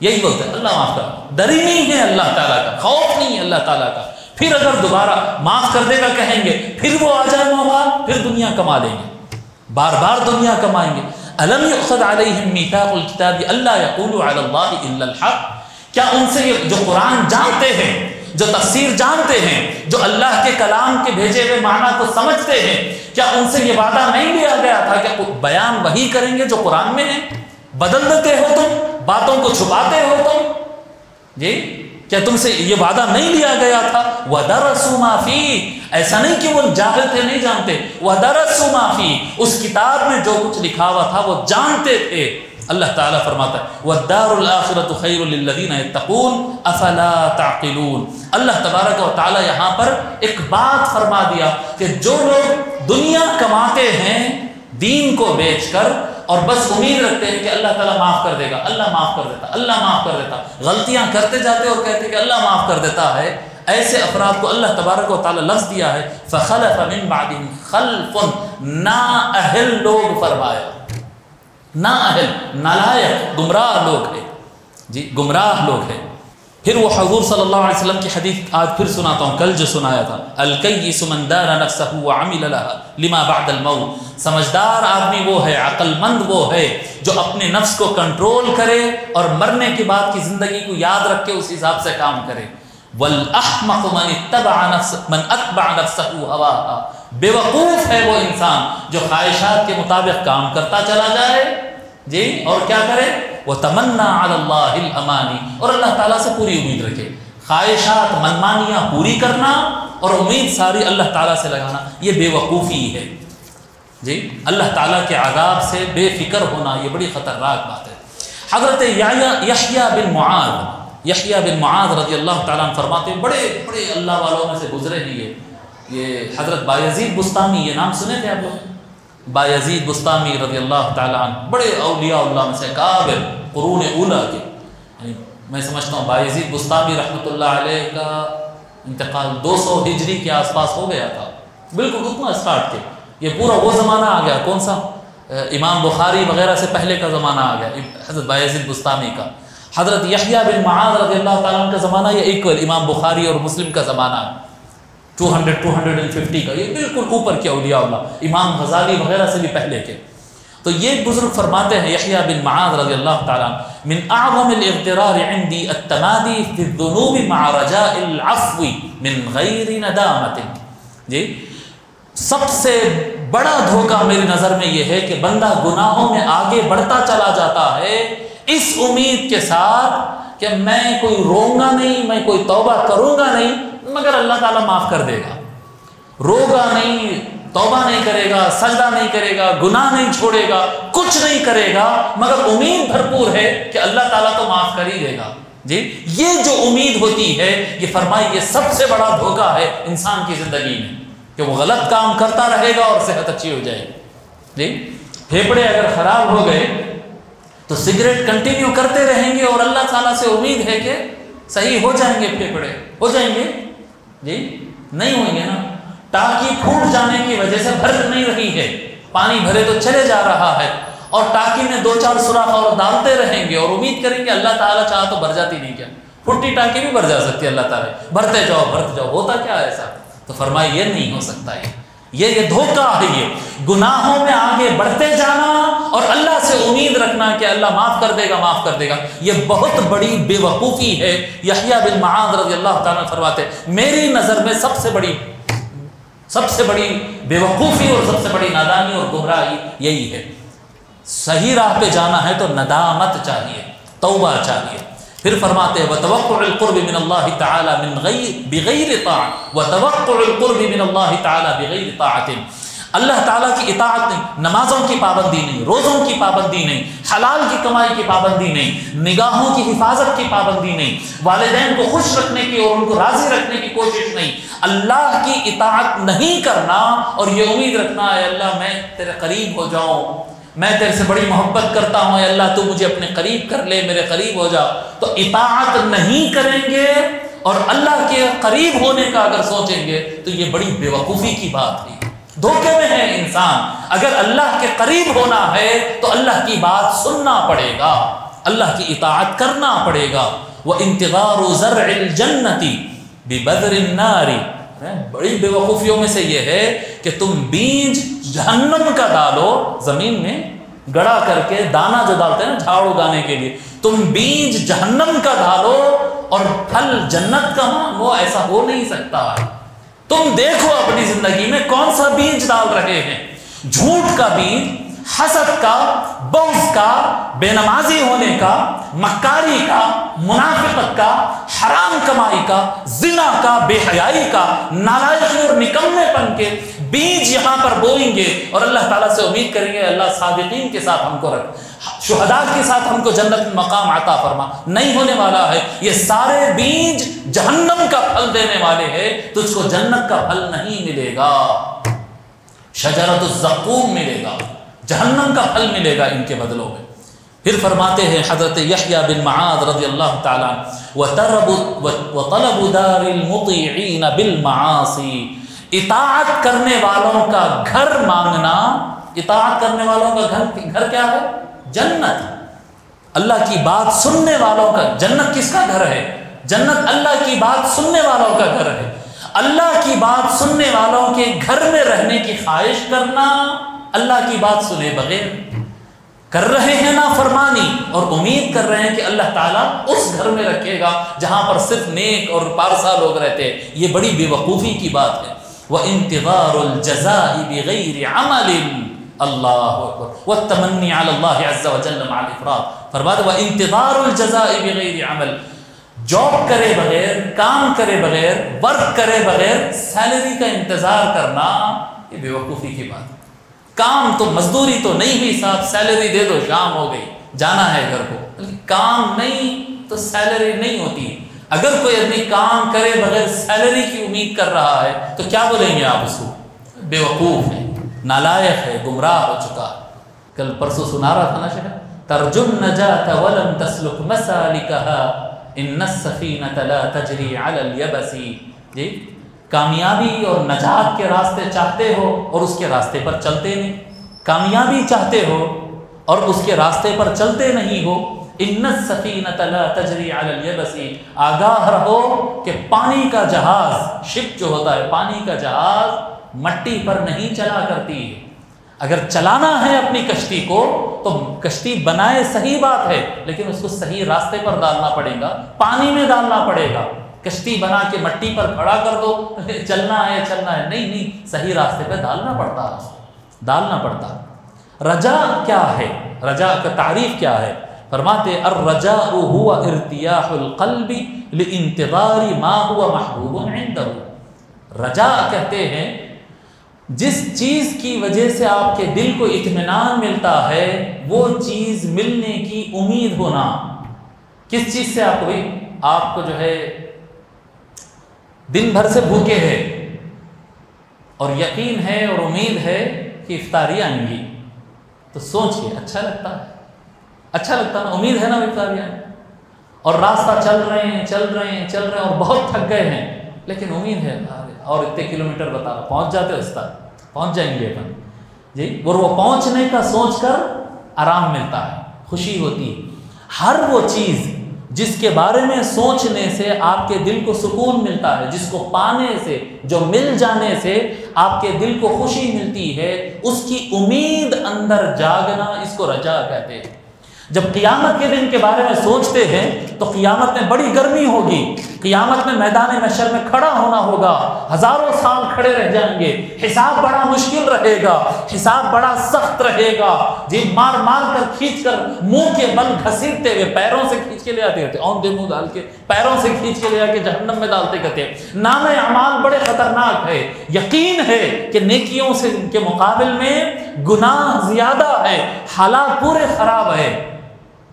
یہی بولتے ہیں اللہ معاف کر، ڈر ہی نہیں ہے اللہ تعالیٰ کا، خوف نہیں ہے اللہ تعالیٰ کا، پھر اگر دوبارہ معاف کر دے گا کہیں گے، پھر وہ آ جائے موقع، پھر دنیا کما لیں گے، بار بار دنیا کمائیں گے۔ الم یؤخذ علیہم میثاق الکتاب الا یقولوا علی اللہ الا الحق، کیا ان سے یہ جو قرآن جانتے ہیں، جو تفسیر جانتے ہیں، جو اللہ کے کلام کے بھیجے ہوئے معنی کو سمجھتے ہیں، کیا ان سے یہ وعدہ نہیں لیا گیا تھا کہ بیان وہی کریں گے جو قرآن میں ہے؟ بدل دیتے ہو تم، باتوں کو چھپاتے ہو تم، جی کیا تم سے یہ وعدہ نہیں لیا گیا تھا؟ وَدَرَسُوا مَا فِيهِ، ایسا نہیں کہ وہ جاہل تھے نہیں جانتے، وَدَرَسُوا مَا فِيهِ، اس کتاب میں جو کچھ لکھا ہوا تھا وہ جانتے تھے۔ اللہ تعالیٰ فرماتا ہے وَالدَّارُ الْآخِرَةُ خَيْرٌ لِلَّذِينَ يَتَّقُونَ أَفَلَا تَعْقِلُونَ۔ اللہ تبارک و تعالیٰ یہاں پر ایک بات فرما دیا کہ جو لوگ دنیا کماتے ہیں دین کو بیچ کر اور بس امید رکھتے ہیں کہ اللہ تعالیٰ معاف کر دے گا، اللہ معاف کر دیتا، اللہ معاف کر دیتا، غلطیاں کرتے جاتے اور کہتے کہ اللہ معاف کر دیتا ہے، ایسے افراد کو اللہ تبارک و تعالیٰ لفظ دیا ہے فَخَلَفَ مِن بَعْدِهِمْ خَلْفٌ، نااہل لوگ فرمایا، نااہل، نالائق، گمراہ لوگ ہیں، جی گمراہ لوگ ہیں۔ پھر وہ حضور صلی اللہ علیہ وسلم کی حدیث آج پھر سناتا ہوں، کل جو سنایا تھا، الکیس من دار نفسہ وعمل لها لما بعد الموت، سمجھدار آدمی وہ ہے، عقل مند وہ ہے جو اپنے نفس کو کنٹرول کرے اور مرنے کے بعد کی زندگی کو یاد رکھ کے اس حساب سے کام کرے۔ والاحمق من اتبع نفسہ ہواها، بے وقوف ہے وہ انسان جو خواہشات کے مطابق کام کرتا چلا جائے، جی اور کیا کرے، وَتَمَنَّا عَلَى اللَّهِ الْأَمَانِ، اور اللہ تعالیٰ سے پوری امید رکھے، خواہشات منمانیاں پوری کرنا اور امید ساری اللہ تعالیٰ سے لگانا، یہ بے وقوفی ہے، جی اللہ تعالیٰ کے عذاب سے بے فکر ہونا یہ بڑی خطرناک بات ہے۔ حضرت یحییٰ بن معاذ رضی اللہ تعالیٰ عنہ فرماتے ہیں، بڑے بڑے اللہ والوں میں سے گزرے ہیں یہ حضرت بایزید بستامی، یہ نام سنے تھے آپ لوگ؟ بایزید بستامی رضی اللہ تعالیٰ عنہ بڑے اولیاء اللہ میں سے کابر قرون اولا کے، یعنی میں سمجھتا ہوں بایزید بستامی رحمۃ اللہ علیہ کا انتقال 200 ہجری کے آس پاس ہو گیا تھا، بالکل اتنا اسٹارٹ تھے، یہ پورا وہ زمانہ آ گیا، کون سا، امام بخاری وغیرہ سے پہلے کا زمانہ آ گیا حضرت بایزید بستامی کا۔ حضرت یحییٰ بن معاذ رضی اللہ تعالیٰ عنہ کا زمانہ یہ ایکول امام بخاری اور مسلم کا زمانہ ہے، 250 کا، یہ بالکل اوپر کے اولیاء اللہ، امام غزالی وغیرہ سے بھی پہلے کے۔ تو یہ بزرگ فرماتے ہیں یحییٰ بن معاذ رضی اللہ تعالیٰ عنہ، من اعظم الاغترار عندي التمادی في الذنوب مع رجاء العفو من غیر ندامت، جی سب سے بڑا دھوکہ میری نظر میں یہ ہے کہ بندہ گناہوں میں آگے بڑھتا چلا جاتا ہے اس امید کے ساتھ کہ میں کوئی روؤں گا نہیں، میں کوئی توبہ کروں گا نہیں، مگر اللہ تعالیٰ معاف کر دے گا، روگا نہیں، توبہ نہیں کرے گا، سجدہ نہیں کرے گا، گناہ نہیں چھوڑے گا، کچھ نہیں کرے گا، مگر امید بھرپور ہے کہ اللہ تعالیٰ تو معاف کر ہی دے گا، جی یہ جو امید ہوتی ہے یہ فرمائی یہ سب سے بڑا دھوکہ ہے انسان کی زندگی میں کہ وہ غلط کام کرتا رہے گا اور صحت اچھی ہو جائے گی، جی پھیپڑے اگر خراب ہو گئے تو سگریٹ کنٹینیو کرتے رہیں گے اور اللہ تعالیٰ سے امید ہے کہ صحیح ہو جائیں گے پھیپھڑے؟ ہو جائیں گے؟ جی نہیں ہوئیں گے نا. ٹانکی پھوٹ جانے کی وجہ سے بھر نہیں رہی ہے، پانی بھرے تو چلے جا رہا ہے، اور ٹانکی میں 2-4 سوراخ اور ڈالتے رہیں گے اور امید کریں گے اللہ تعالیٰ چاہا تو بھر جاتی نہیں. کیا پھٹی ٹانکی بھی بھر جا سکتی ہے، اللہ تعالیٰ بھرتے جاؤ بھرتے جاؤ. ہوتا کیا ہے ایسا؟ تو فرمایا یہ نہیں ہو سکتا ہے، یہ دھوکہ ہے. یہ گناہوں میں آگے بڑھتے جانا اور اللہ سے امید رکھنا کہ اللہ معاف کر دے گا معاف کر دے گا، یہ بہت بڑی بے وقوفی ہے. یحییٰ بن معاذ رضی اللہ تعالیٰ فرماتے میری نظر میں سب سے بڑی بے وقوفی اور سب سے بڑی نادانی اور گمراہی یہی ہے. صحیح راہ پہ جانا ہے تو ندامت چاہیے، توبہ چاہیے. پھر فرماتے ہیں وَتَوَقُّعُ الْقُرْبِ مِنَ اللَّهِ تَعَالَى بِغَيْرِ طَاعَةٍ وَتَوَقُّعُ الْقُرْبِ مِنَ اللَّهِ تَعَالَى بِغَيْرِ طَاعَةٍ. اللہ تعالیٰ کی اطاعت نہیں، نمازوں کی پابندی نہیں، روزوں کی پابندی نہیں، حلال کی کمائی کی پابندی نہیں، نگاہوں کی حفاظت کی پابندی نہیں، والدین کو خوش رکھنے کی اور ان کو راضی رکھنے کی کوشش نہیں، اللہ کی اطاعت نہیں کرنا اور یہ امید رکھنا ہے اللہ میں تیرے قریب ہو جاؤں، میں تیرے سے بڑی محبت کرتا ہوں، اے اللہ تو مجھے اپنے قریب کر لے، میرے قریب ہو جا. تو اطاعت نہیں کریں گے اور اللہ کے قریب ہونے کا اگر سوچیں گے تو یہ بڑی بے وقوفی کی بات ہے، دھوکے میں ہے انسان. اگر اللہ کے قریب ہونا ہے تو اللہ کی بات سننا پڑے گا، اللہ کی اطاعت کرنا پڑے گا. وَانْتِظَارُ زَرْعِ الْجَنَّةِ بِبَذْرِ النَّارِ. بڑی بے وقوفیوں میں سے یہ ہے کہ تم بیج جہنم کا ڈالو، زمین میں گڑا کر کے دانہ جو ڈالتے ہیں نا جھاڑ اگانے کے لیے، تم بیج جہنم کا ڈالو اور پھل جنت کا مانگو، ایسا ہو نہیں سکتا ہے. تم دیکھو اپنی زندگی میں کون سا بیج ڈال رہے ہیں، جھوٹ کا بیج، حسد کا، بغض کا، بے نمازی ہونے کا، مکاری کا، منافقت کا، حرام کمائی کا، زنا کا، بے حیائی کا، نالائقی اور نکمے پن کے بیج یہاں پر بوئیں گے اور اللہ تعالیٰ سے امید کریں گے اللہ صادقین کے ساتھ ہم کو رکھ، شہداء کے ساتھ ہم کو جنت میں مقام عطا فرما. نہیں ہونے والا ہے. یہ سارے بیج جہنم کا پھل دینے والے ہیں، تجھ کو جنت کا پھل نہیں ملے گا، شجرۃ الزقوم ملے گا، جہنم کا پھل ملے گا ان کے بدلوں میں. پھر فرماتے ہیں حضرت یحییٰ بن معاذ رضی اللہ تعالیٰ وَطَلَبُ دَارِ الْمُطِيعِينَ بِالْمَعَاصِي. اطاعت کرنے والوں کا گھر مانگنا. اطاعت کرنے والوں کا گھر کیا ہے؟ جنت. اللہ کی بات سننے والوں کا جنت کس کا گھر ہے؟ جنت اللہ کی بات سننے والوں کا گھر ہے. اللہ کی بات سننے والوں کے گھر میں رہنے کی خواہش کرنا، اللہ کی بات سنے بغیر کر رہے ہیں نافرمانی اور امید کر رہے ہیں کہ اللہ تعالیٰ اس گھر میں رکھے گا جہاں پر صرف نیک اور پارسا لوگ رہتے ہیں. یہ بڑی بے وقوفی کی بات ہے. وَانْتِظَارُ الْجَزَاءِ بِغَيْرِ عَمَلٍ. اللہ اکبر. وَالتَّمَنِّي عَلَى اللَّهِ عَزَّ وَجَلَّ مَعَ الْإِفْرَاطِ. فرماتے وَانْتِظَارُ الْجَزَاءِ بِغَيْرِ عَمَلٍ. جاب کرے بغیر، کام کرے بغیر، ورک کرے بغیر سیلری کا انتظار کرنا یہ بے وقوفی کی بات ہے. کام تو مزدوری تو نہیں ہوئی صاحب، سیلری دے دو شام ہو گئی جانا ہے گھر کو. کام نہیں تو سیلری نہیں ہوتی. اگر کوئی آدمی کام کرے بغیر سیلری کی امید کر رہا ہے تو کیا بولیں گے آپ اس کو؟ بے وقوف ہے، نالائق ہے، گمراہ ہو چکا. کل پرسوں سنا رہا تھا نا شہر ترجو النجاة ولم تسلک مسالکها ان السفینة لا تجری علی الیبس. جی کامیابی اور نجات کے راستے چاہتے ہو اور اس کے راستے پر چلتے نہیں، کامیابی چاہتے ہو اور اس کے راستے پر چلتے نہیں ہو. ان السفینۃ لا تجری علی الیبس. آگاہ رہو کہ پانی کا جہاز، شپ جو ہوتا ہے پانی کا جہاز مٹی پر نہیں چلا کرتی ہے. اگر چلانا ہے اپنی کشتی کو تو کشتی بنائے صحیح بات ہے، لیکن اس کو صحیح راستے پر ڈالنا پڑے گا، پانی میں ڈالنا پڑے گا. کشتی بنا کے مٹی پر کھڑا کر دو چلنا ہے نہیں، صحیح راستے پہ ڈالنا پڑتا ہے، ڈالنا پڑتا. رجا کیا ہے؟ رجا کا تعریف کیا ہے؟ فرماتے الرجاء هو ارتیاح القلب لانتظار ما هو محبوب عنده. رجا کہتے ہیں جس چیز کی وجہ سے آپ کے دل کو اطمینان ملتا ہے وہ چیز ملنے کی امید ہونا. کس چیز سے آپ کو جو ہے دن بھر سے بھوکے ہیں اور یقین ہے اور امید ہے کہ افطاری آئیں گی تو سوچ کے اچھا لگتا ہے نا، امید ہے نا افطاری آئیں. اور راستہ چل رہے ہیں اور بہت تھک گئے ہیں، لیکن امید ہے اور اتنے کلومیٹر بتا رہا، پہنچ جاتے اس تک، پہنچ جائیں گے اپن جی، اور وہ پہنچنے کا سوچ کر آرام ملتا ہے، خوشی ہوتی ہے۔ ہر وہ چیز جس کے بارے میں سوچنے سے آپ کے دل کو سکون ملتا ہے، جس کو پانے سے، جو مل جانے سے آپ کے دل کو خوشی ملتی ہے، اس کی امید اندر جاگنا، اس کو رجا کہتے ہیں۔ جب قیامت کے دن کے بارے میں سوچتے ہیں تو قیامت میں بڑی گرمی ہوگی، قیامت میں میدان محشر میں کھڑا ہونا ہوگا، ہزاروں سال کھڑے رہ جائیں گے، حساب بڑا مشکل رہے گا، حساب بڑا سخت رہے گا جی، مار کر کھینچ کر منہ کے بل گھسیٹتے ہوئے، پیروں سے کھینچ کے لے آتے ہوتے، اون دے منہ ڈال کے پیروں سے کھینچ کے لے آ کے جہنم میں ڈالتے کہتے ہیں۔ نام اعمال بڑے خطرناک ہے، یقین ہے کہ نیکیوں سے کے مقابل میں گناہ زیادہ ہے، حالات پورے خراب ہے،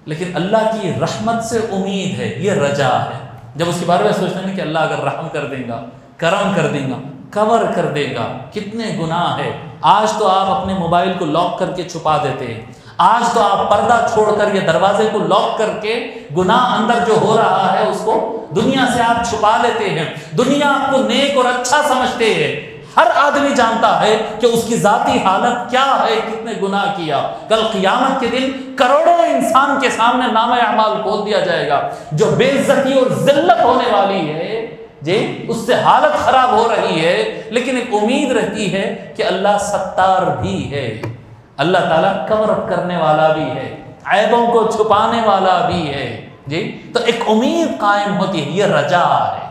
لیکن اللہ کی رحمت سے امید ہے، یہ رجا ہے۔ جب اس کے بارے میں سوچتے ہیں کہ اللہ اگر رحم کر دے گا، کرم کر دے گا، کور کر دے گا، کتنے گناہ ہے۔ آج تو آپ اپنے موبائل کو لاک کر کے چھپا دیتے ہیں، آج تو آپ پردہ چھوڑ کر یا دروازے کو لاک کر کے گناہ اندر جو ہو رہا ہے اس کو دنیا سے آپ چھپا لیتے ہیں، دنیا آپ کو نیک اور اچھا سمجھتے ہیں۔ ہر آدمی جانتا ہے کہ اس کی ذاتی حالت کیا ہے، کتنے گناہ کیا۔ کل قیامت کے دن کروڑوں انسان کے سامنے نامہ اعمال کھول دیا جائے گا، جو بے عزتی اور ذلت ہونے والی ہے جی، اس سے حالت خراب ہو رہی ہے، لیکن ایک امید رہتی ہے کہ اللہ ستار بھی ہے، اللہ تعالیٰ کور اپ کرنے والا بھی ہے، عیبوں کو چھپانے والا بھی ہے جی، تو ایک امید قائم ہوتی ہے، یہ رجا ہے۔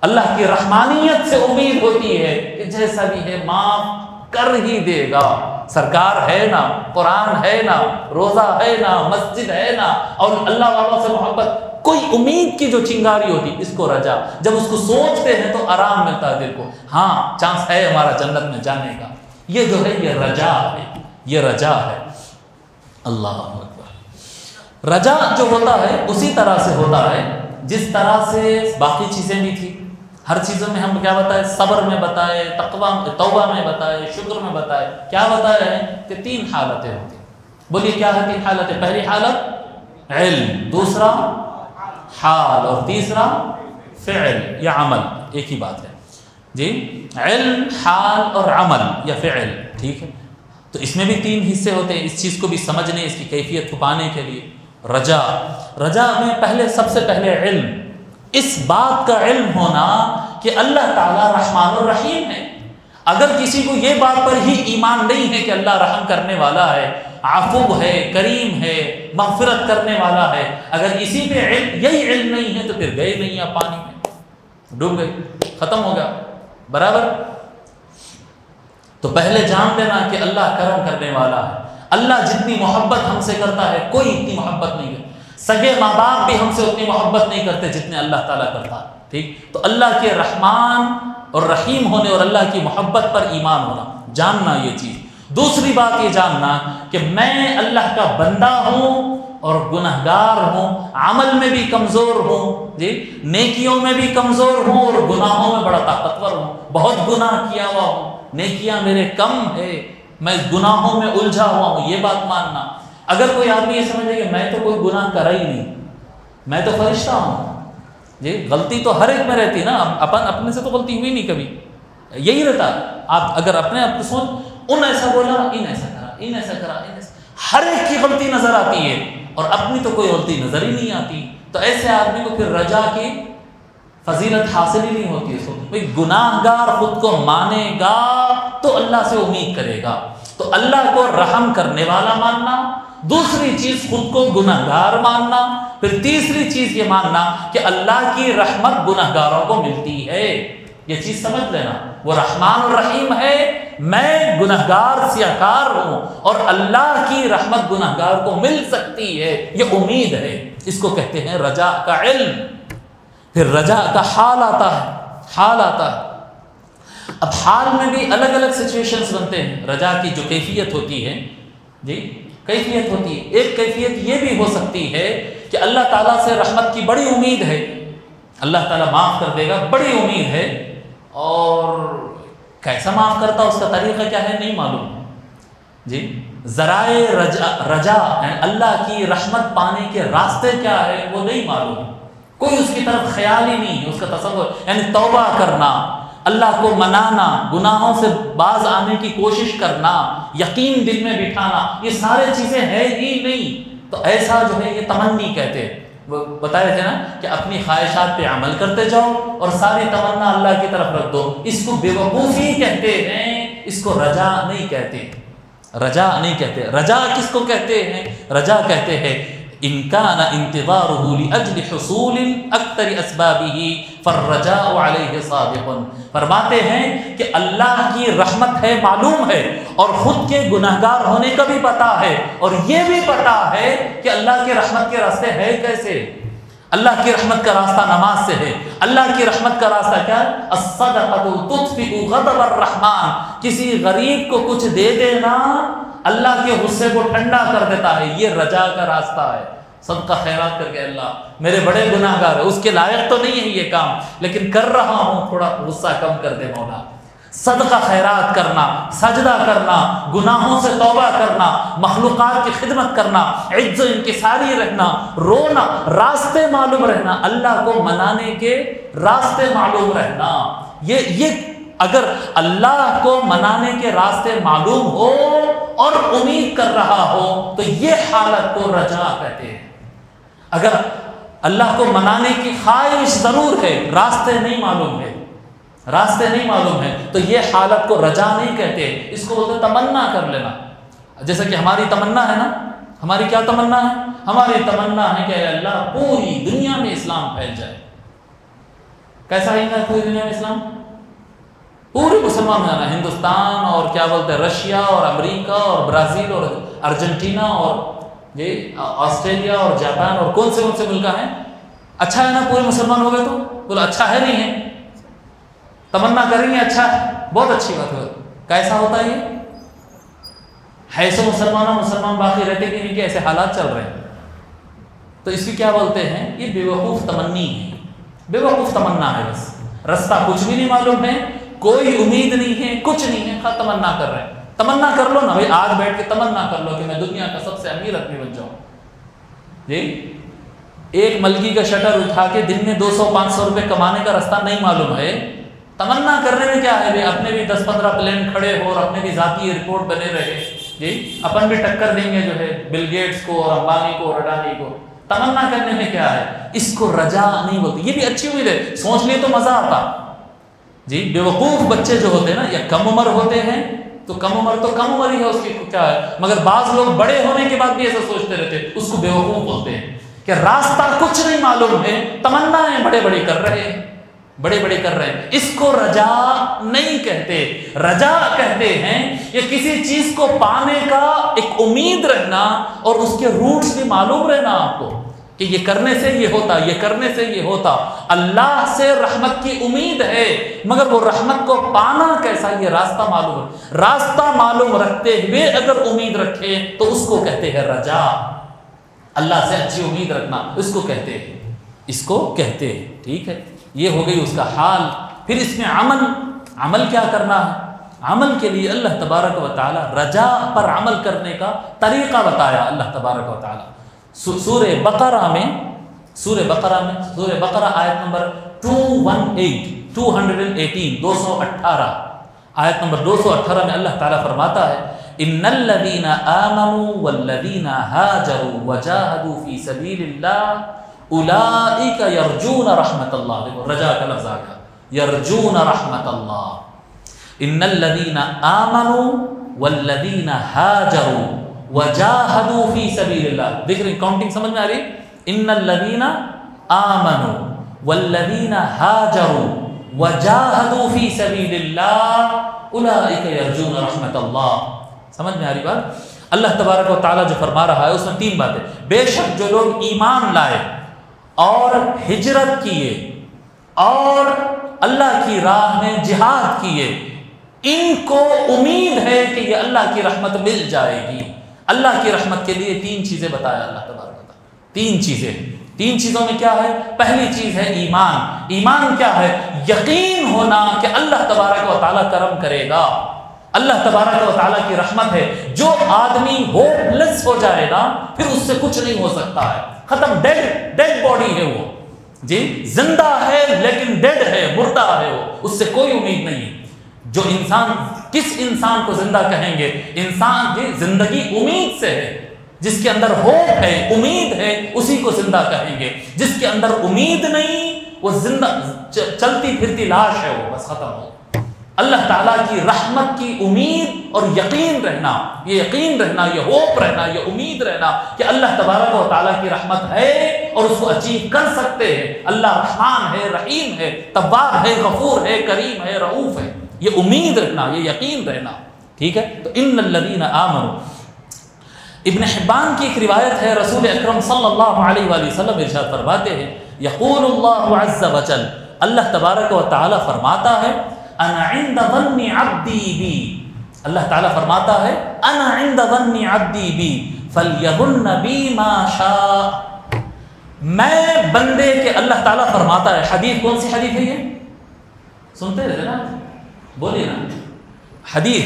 اللہ کی رحمانیت سے امید ہوتی ہے کہ جیسا بھی ہے معاف کر ہی دے گا، سرکار ہے نا، قرآن ہے نا، روزہ ہے نا، مسجد ہے نا، اور اللہ والوں سے محبت، کوئی امید کی جو چنگاری ہوتی اس کو رجا، جب اس کو سوچتے ہیں تو آرام ملتا ہے دل کو، ہاں چانس ہے ہمارا جنت میں جانے کا، یہ جو ہے یہ رجا ہے، یہ رجا ہے۔ اللہ اکبر۔ رجا جو ہوتا ہے اسی طرح سے ہوتا ہے جس طرح سے باقی چیزیں بھی تھی، ہر چیزوں میں ہم کیا بتائے، صبر میں بتائے، تقویٰ توبہ میں بتائے، شکر میں بتائے، کیا بتایا ہے کہ 3 حالتیں ہوتی ہیں۔ بولیے کیا ہے 3 حالتیں؟ پہلی حالت علم، دوسرا حال، اور تیسرا فعل یا عمل، ایک ہی بات ہے جی، علم، حال اور عمل یا فعل، ٹھیک ہے۔ تو اس میں بھی 3 حصے ہوتے ہیں، اس چیز کو بھی سمجھنے، اس کی کیفیت چھپانے کے لیے۔ رجا میں سب سے پہلے علم، اس بات کا علم ہونا کہ اللہ تعالیٰ رحمان الرحیم ہے۔ اگر کسی کو یہ بات پر ہی ایمان نہیں ہے کہ اللہ رحم کرنے والا ہے، عفو ہے، کریم ہے، مغفرت کرنے والا ہے، اگر اسی پہ یہی علم نہیں ہے تو پھر گئے نہیں آپ پانی میں، ڈوب گئے، ختم ہو گیا برابر۔ تو پہلے جان لینا کہ اللہ کرم کرنے والا ہے، اللہ جتنی محبت ہم سے کرتا ہے کوئی اتنی محبت نہیں کرتا، سگے ماں باپ بھی ہم سے اتنی محبت نہیں کرتے جتنے اللہ تعالیٰ کرتا ہے، ٹھیک۔ تو اللہ کے رحمان اور رحیم ہونے اور اللہ کی محبت پر ایمان ہونا، جاننا یہ چیز۔ دوسری بات یہ جاننا کہ میں اللہ کا بندہ ہوں اور گنہگار ہوں، عمل میں بھی کمزور ہوں جی، نیکیوں میں بھی کمزور ہوں اور گناہوں میں بڑا طاقتور ہوں، بہت گناہ کیا ہوا ہوں، نیکیاں میرے کم ہے، میں گناہوں میں الجھا ہوا ہوں، یہ بات ماننا۔ اگر کوئی آدمی یہ سمجھے کہ میں تو کوئی گناہ کرا ہی نہیں، میں تو فرشتہ ہوں جی، غلطی تو ہر ایک میں رہتی ہے نا، اپنے سے تو غلطی ہوئی نہیں کبھی، یہی رہتا ہے۔ آپ اگر اپنے آپ کو سوچ، ان ایسا بولا، ان ایسا کرا، ان ایسا کرا، ان ایسا، ہر ایک کی غلطی نظر آتی ہے اور اپنی تو کوئی غلطی نظر ہی نہیں آتی، تو ایسے آدمی کو پھر رجا کی فضیلت حاصل ہی نہیں ہوتی ہے۔ کوئی گناہ گار خود کو مانے گا تو اللہ سے امید کرے گا، تو اللہ کو رحم کرنے والا ماننا، دوسری چیز خود کو گناہ گار ماننا، پھر تیسری چیز یہ ماننا کہ اللہ کی رحمت گناہ گاروں کو ملتی ہے، یہ چیز سمجھ لینا، وہ رحمان الرحیم ہے، میں گناہ گار سیاکار ہوں اور اللہ کی رحمت گناہ گار کو مل سکتی ہے، یہ امید ہے، اس کو کہتے ہیں رجا کا علم۔ پھر رجا کا حال آتا ہے، اب حال میں بھی الگ الگ سچویشنز بنتے ہیں۔ رجا کی جو کیفیت ہوتی ہے جی، کیفیت ہوتی ہے، ایک کیفیت یہ بھی ہو سکتی ہے کہ اللہ تعالیٰ سے رحمت کی بڑی امید ہے، اللہ تعالیٰ معاف کر دے گا، بڑی امید ہے، اور کیسا معاف کرتا اس کا طریقہ کیا ہے نہیں معلوم جی، ذرائع رجا یعنی اللہ کی رحمت پانے کے راستے کیا ہے وہ نہیں معلوم، کوئی اس کی طرف خیال ہی نہیں ہے، اس کا تصور یعنی توبہ کرنا، اللہ کو منانا، گناہوں سے باز آنے کی کوشش کرنا، یقین دل میں بٹھانا، یہ سارے چیزیں ہیں ہی نہیں۔ تو ایسا جو ہے یہ تمنی کہتے ہیں، وہ بتائے تھے نا کہ اپنی خواہشات پہ عمل کرتے جاؤ اور ساری تمنا اللہ کی طرف رکھ دو، اس کو بے وقوفی کہتے ہیں، اس کو رجا نہیں کہتے، رجا نہیں کہتے۔ رجا کس کو کہتے ہیں؟ رجا کہتے ہیں ان کان انتظارہ لاجل حصول اکثر اسبابہ فالرجاء علیہ صادق۔ فرماتے ہیں کہ اللہ کی رحمت ہے، معلوم ہے، اور خود کے گناہگار ہونے کا بھی پتہ ہے، اور یہ بھی پتہ ہے کہ اللہ کی رحمت کے راستے ہے کیسے۔ اللہ کی رحمت کا راستہ نماز سے ہے، اللہ کی رحمت کا راستہ کیا ہے؟ الصدقۃ تطفئ غضب الرحمن، کسی غریب کو کچھ دے دینا اللہ کے غصے کو ٹھنڈا کر دیتا ہے، یہ رجا کا راستہ ہے۔ صدقہ خیرات کر کے اللہ میرے بڑے گناہگار ہے، اس کے لائق تو نہیں ہے یہ کام، لیکن کر رہا ہوں، تھوڑا غصہ کم کر دے مولا۔ صدقہ خیرات کرنا، سجدہ کرنا، گناہوں سے توبہ کرنا، مخلوقات کی خدمت کرنا، عجز و انکساری رہنا، رونا، راستے معلوم رہنا، اللہ کو منانے کے راستے معلوم رہنا، یہ اگر اللہ کو منانے کے راستے معلوم ہو اور امید کر رہا ہو تو یہ حالت کو رجا کہتے ہیں۔ اگر اللہ کو منانے کی خواہش ضرور ہے، راستے نہیں معلوم ہے، راستے نہیں معلوم ہے، تو یہ حالت کو رجا نہیں کہتے، اس کو بولتے تمنا کر لینا۔ جیسا کہ ہماری تمنا ہے نا، ہماری کیا تمنا ہے؟ ہماری تمنا ہے کہ اے اللہ پوری دنیا میں اسلام پھیل جائے۔ کیسا ہی ہے پوری دنیا میں اسلام؟ پورے مسلمان ہو جانا، ہندوستان اور کیا بولتے ہیں رشیا اور امریکہ اور برازیل اور ارجنٹینا اور یہ آسٹریلیا اور جاپان اور کون سے ملک ہیں؟ اچھا ہے نا پورے مسلمان ہو گئے تو بولو اچھا ہے نہیں ہے؟ تمنا کریں گے اچھا ہے، بہت اچھی بات ہے۔ کیسا ہوتا ہے یہ؟ ہے سو مسلمان باقی رہتے کہ نہیں کہ ایسے حالات چل رہے ہیں، تو اس کی کیا بولتے ہیں؟ یہ بے وقوف تمنی ہے، بے وقوف تمنا ہے، بس رستہ کچھ بھی نہیں معلوم ہے، کوئی امید نہیں ہے، کچھ نہیں ہے، خواہ تمنا کر رہے ہیں۔ تمنا کر لو نا بھائی، آج بیٹھ کے تمنا کر لو کہ میں دنیا کا سب سے امیر آدمی بن جاؤں جی۔ ایک ملکی کا شٹر اٹھا کے دن میں 200-500 روپے کمانے کا راستہ نہیں معلوم ہے، تمنا کرنے میں کیا ہے؟ اپنے بھی 10-15 پلین کھڑے ہو اور اپنے بھی ذاتی ایئرپورٹ بنے رہے جی، اپن بھی ٹکر دیں گے جو ہے بل گیٹس کو اور امبانی کو اور اڈانی کو۔ تمنا کرنے میں کیا ہے؟ اس کو رجا نہیں بولتے۔ یہ بھی اچھی امید ہے، سوچ لیے تو مزہ آتا جی۔ بے وقوف بچے جو ہوتے ہیں نا، یا کم عمر ہوتے ہیں تو کم عمر ہی ہے، اس کی کیا ہے، مگر بعض لوگ بڑے ہونے کے بعد بھی ایسا سوچتے رہتے، اس کو بے وقوف بولتے ہیں کہ راستہ کچھ نہیں معلوم ہے، تمنائیں بڑے بڑے کر رہے ہیں، بڑے بڑے کر رہے ہیں، اس کو رجا نہیں کہتے۔ رجا کہتے ہیں یہ کسی چیز کو پانے کا ایک امید رہنا اور اس کے روٹس بھی معلوم رہنا آپ کو کہ یہ کرنے سے یہ ہوتا، یہ کرنے سے یہ ہوتا۔ اللہ سے رحمت کی امید ہے، مگر وہ رحمت کو پانا کیسا، یہ راستہ معلوم ہے۔ راستہ معلوم رکھتے ہوئے اگر امید رکھے تو اس کو کہتے ہیں رجا۔ اللہ سے اچھی امید رکھنا اس کو کہتے ہیں، اس کو کہتے ہیں، ٹھیک ہے۔ یہ ہو گئی اس کا حال۔ پھر اس میں عمل کیا کرنا ہے؟ عمل کے لیے اللہ تبارک و تعالی رجا پر عمل کرنے کا طریقہ بتایا اللہ تبارک و تعالی۔ سورہ بقرہ آیت نمبر 218 آیت نمبر 218 میں اللہ تعالیٰ فرماتا ہے ان الذین آمنوا والذین ہاجروا وجاہدوا فی سبیل اللہ اولئک یرجون رحمت اللہ۔ دیکھو رجا کا لفظ آ گیا، یرجون رحمت اللہ۔ ان الذین آمنوا والذین ہاجروا وجاہدوا فی سبیل اللہ۔ دیکھ رہے کاؤنٹنگ سمجھ میں آ رہی؟ ان الذین آمنوا والذین ہاجروا وجاہدوا فی سبیل اللہ اولئک یرجون رحمت اللہ۔ سمجھ میں آ رہی بات؟ اللہ تبارک و تعالیٰ جو فرما رہا ہے اس میں 3 باتیں۔ بے شک جو لوگ ایمان لائے اور ہجرت کیے اور اللہ کی راہ میں جہاد کیے، ان کو امید ہے کہ یہ اللہ کی رحمت مل جائے گی۔ اللہ کی رحمت کے لیے 3 چیزیں بتایا اللہ تبارک و تعالیٰ۔ 3 چیزوں میں کیا ہے؟ پہلی چیز ہے ایمان۔ ایمان کیا ہے؟ یقین ہونا کہ اللہ تبارک و تعالیٰ کرم کرے گا، اللہ تبارک و تعالیٰ کی رحمت ہے. جو آدمی ہوپ لیس ہو جائے گا پھر اس سے کچھ نہیں ہو سکتا ہے. ختم، ڈیڈ باڈی ہے وہ، جی زندہ ہے لیکن ڈیڈ ہے، مردہ ہے وہ، اس سے کوئی امید نہیں ہے. جو انسان، کس انسان کو زندہ کہیں گے؟ انسان کی زندگی امید سے ہے، جس کے اندر ہوپ ہے، امید ہے، اسی کو زندہ کہیں گے. جس کے اندر امید نہیں وہ زندہ چلتی پھرتی لاش ہے، وہ بس ختم ہو. اللہ تعالیٰ کی رحمت کی امید اور یقین رہنا، یہ یقین رہنا، یہ ہوپ رہنا، یہ امید رہنا کہ اللہ تبارک و تعالیٰ کی رحمت ہے اور اس کو اچیو کر سکتے ہیں. اللہ رحمان ہے، رحیم ہے، تواب ہے، غفور ہے، کریم ہے، رؤوف ہے. یہ امید رہنا، یہ یقین رہنا. ٹھیک ہے. تو ان الذین آمنوا، ابن حبان کی ایک روایت ہے، رسول اکرم صلی اللہ علیہ وآلہ وسلم ارشاد فرماتے ہیں، یقول اللہ عز وجل، اللہ تبارک و تعالیٰ فرماتا ہے، انا عند ظن عبدی بی، اللہ تعالیٰ فرماتا ہے انا عند ظن عبدی بی فلیظن بی ما شاء. میں بندے کے، اللہ تعالیٰ فرماتا ہے، حدیث کون سی حدیث ہے یہ؟ سنتے رہتے نا، بولیے نا. حدیث،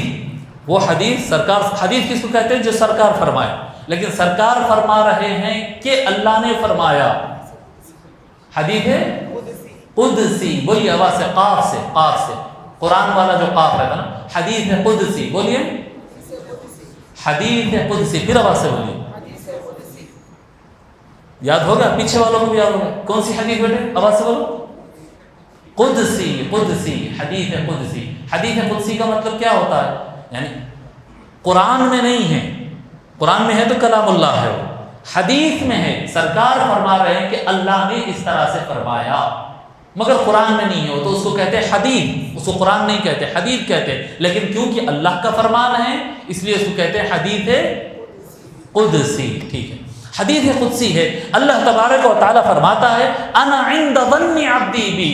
وہ حدیث سرکار، حدیث کس کو کہتے ہیں؟ جو سرکار فرمائے. لیکن سرکار فرما رہے ہیں کہ اللہ نے فرمایا. حدیث ہے قدسی، بولیے آواز سے، قاف سے، قاف سے، قرآن والا جو قاف رہتا نا. حدیث ہے قدسی، بولیے حدیث ہے قدسی، پھر آواز سے بولیے. یاد ہوگا؟ پیچھے والوں کو بھی یاد ہوگا. کون سی حدیث بیٹے؟ آواز سے بولو. قدسی، قدسی، حدیث ہے قدسی. حدیث ہے قدسی کا مطلب کیا ہوتا ہے؟ یعنی قرآن میں نہیں ہے، قرآن میں ہے تو کلام اللہ ہے، وہ حدیث میں ہے. سرکار فرما رہے ہیں کہ اللہ نے اس طرح سے فرمایا، مگر قرآن میں نہیں ہے، وہ تو اس کو کہتے ہیں حدیث، اس کو قرآن نہیں کہتے، حدیث کہتے ہیں. لیکن کیونکہ اللہ کا فرمان ہے اس لیے اس کو کہتے ہیں حدیث قدسی. ٹھیک ہے. حدیث قدسی ہے. اللہ تبارک و تعالیٰ فرماتا ہے انا عند ظن عبدی بی،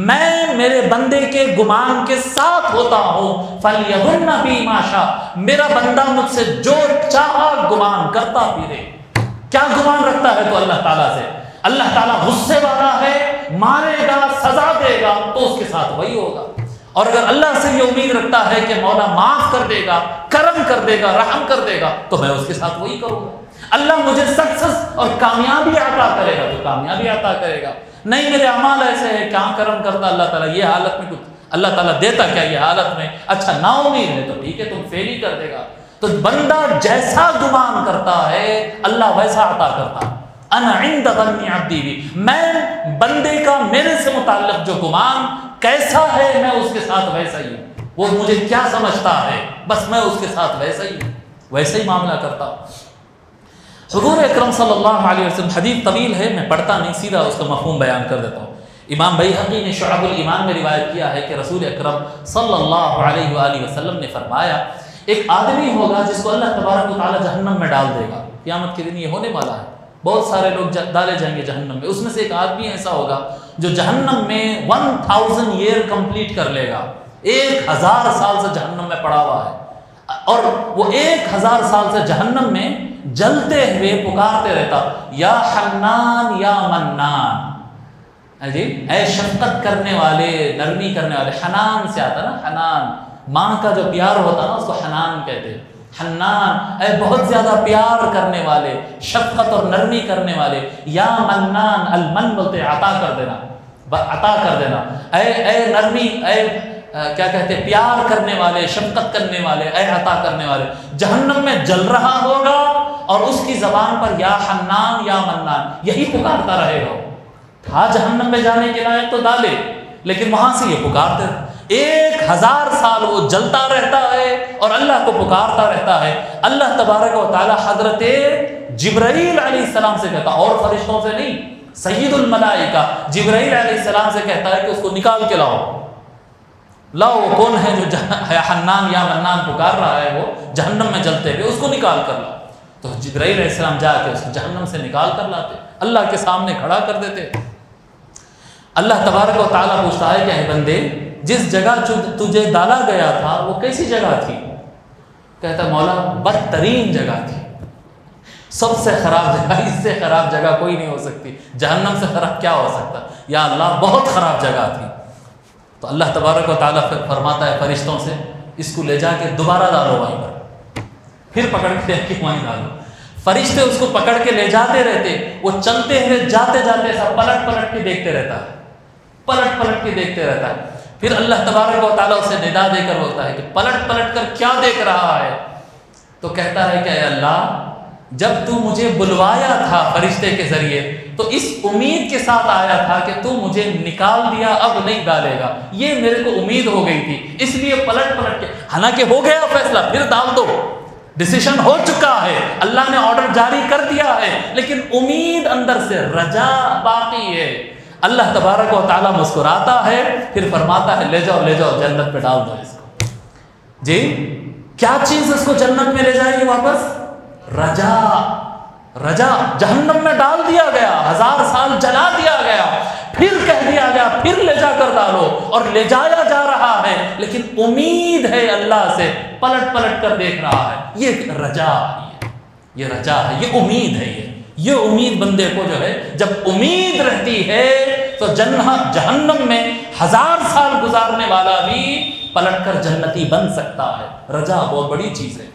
میں میرے بندے کے گمان کے ساتھ ہوتا ہوں. فلیظن بی ما شاء، میرا بندہ مجھ سے جو چاہا گمان کرتا پھرے. کیا گمان رکھتا ہے تو اللہ تعالیٰ سے؟ اللہ تعالیٰ غصے والا ہے، مارے گا، سزا دے گا، تو اس کے ساتھ وہی ہوگا. اور اگر اللہ سے یہ امید رکھتا ہے کہ مولا معاف کر دے گا، کرم کر دے گا، رحم کر دے گا، تو میں اس کے ساتھ وہی کروں گا. اللہ مجھے سکسس اور کامیابی عطا کرے گا تو کامیابی عطا کرے گا. نہیں میرے اعمال ایسے ہیں، کہاں کرم کرتا اللہ تعالیٰ، یہ حالت میں کچھ اللہ تعالیٰ دیتا کیا یہ حالت میں؟ اچھا نا امید ہے تو ٹھیک ہے، تم فیل ہی کر دے گا. تو بندہ جیسا گمان کرتا ہے اللہ ویسا عطا کرتا ہے. انا عند ظن عبدی بی، میں بندے کا میرے سے متعلق جو گمان کیسا ہے میں اس کے ساتھ ویسا ہی ہوں. وہ مجھے کیا سمجھتا ہے بس میں اس کے ساتھ ویسا ہی ہوں، ویسا ہی معاملہ کرتا ہوں. حضور اکرم صلی اللہ علیہ وسلم، حدیث طویل ہے، میں پڑھتا نہیں، سیدھا اس کا مفہوم بیان کر دیتا ہوں. امام بیہقی نے شعب الایمان میں روایت کیا ہے کہ رسول اکرم صلی اللہ علیہ وآلہ وسلم نے فرمایا، ایک آدمی ہوگا جس کو اللہ تبارک و تعالیٰ جہنم میں ڈال دے گا. قیامت کے دن یہ ہونے والا ہے، بہت سارے لوگ ڈالے جائیں گے جہنم میں. اس میں سے ایک آدمی ایسا ہوگا جو جہنم میں 1000 ایئر کمپلیٹ کر لے گا. 1000 سال سے جہنم میں پڑا ہوا ہے، اور وہ 1000 سال سے جہنم میں جلتے ہوئے پکارتے رہتا، یا حنان یا منان، جی اے شفقت کرنے والے، نرمی کرنے والے. حنان سے آتا نا، حنان ماں کا جو پیار ہوتا نا اس کو حنان کہتے ہیں. حنان اے بہت زیادہ پیار کرنے والے، شفقت اور نرمی کرنے والے. یا منان، المن بولتے عطا کر دینا، عطا کر دینا. اے نرمی، اے کیا کہتے ہیں، پیار کرنے والے، شفقت کرنے والے، اے عطا کرنے والے. جہنم میں جل رہا ہوگا اور اس کی زبان پر یا حنان یا منان یہی پکارتا رہے گا. تھا جہنم میں جانے کے لائق تو ڈالے، لیکن وہاں سے یہ پکارتے 1000 سال وہ جلتا رہتا ہے اور اللہ کو پکارتا رہتا ہے. اللہ تبارک و تعالی حضرت جبرائیل علیہ السلام سے کہتا، اور فرشتوں سے نہیں، سید الملائکہ جبرائیل علیہ السلام سے کہتا ہے کہ اس کو نکال کے لاؤ. لاؤ، وہ کون ہے جو حنان یا منان پکار رہا ہے، وہ جہنم میں جلتے ہوئے، اس کو نکال کر لاؤ. تو جبرائیل علیہ السلام جا کے اس کو جہنم سے نکال کر لاتے، اللہ کے سامنے کھڑا کر دیتے. اللہ تبارک و تعالیٰ پوچھتا ہے کہ اے بندے، جس جگہ تجھے ڈالا گیا تھا وہ کیسی جگہ تھی؟ کہتا مولا بدترین جگہ تھی، سب سے خراب جگہ، اس سے خراب جگہ کوئی نہیں ہو سکتی، جہنم سے خراب کیا ہو سکتا؟ یا اللہ بہت خراب جگہ تھی. تو اللہ تبارک و تعالیٰ فرماتا ہے فرشتوں سے، اس کو لے جا کے دوبارہ ڈالو وہیں پر، پھر پکڑ کے وہیں ڈالو۔ فرشتے اس کو پکڑ کے لے جاتے رہتے، وہ چلتے ہوئے جاتے جاتے ایسا پلٹ پلٹ کے دیکھتے رہتا ہے، پلٹ پلٹ کے دیکھتے رہتا ہے۔ پھر اللہ تبارک و تعالیٰ اسے ندا دے کر بولتا ہے کہ پلٹ پلٹ کر کیا دیکھ رہا ہے؟ تو کہتا ہے کہ اے اللہ، جب تو مجھے بلوایا تھا فرشتے کے ذریعے تو اس امید کے ساتھ آیا تھا کہ تو مجھے نکال دیا، اب نہیں ڈالے گا، یہ میرے کو امید ہو گئی تھی، اس لیے پلٹ پلٹ کے، حالانکہ ہو گیا فیصلہ، پھر ڈال دو، ڈیسیشن ہو چکا ہے، اللہ نے آرڈر جاری کر دیا ہے، لیکن امید اندر سے، رجا باقی ہے۔ اللہ تبارک و تعالیٰ مسکراتا ہے، پھر فرماتا ہے لے جاؤ لے جاؤ جنت میں ڈال دو اس کو۔ جی کیا چیز اس کو جنت میں لے جائے گی واپس؟ رجا، رجا۔ جہنم میں ڈال دیا گیا، 1000 سال جلا دیا گیا، پھر کہہ دیا گیا پھر لے جا کر ڈالو، اور لے جایا جا رہا ہے، لیکن امید ہے اللہ سے، پلٹ پلٹ کر دیکھ رہا ہے۔ یہ رجا ہے، یہ رجا ہے، یہ امید ہے، یہ امید بندے کو جو ہے، جب امید رہتی ہے تو جہنم میں 1000 سال گزارنے والا بھی پلٹ کر جنتی بن سکتا ہے۔ رجا بہت بڑی چیز ہے۔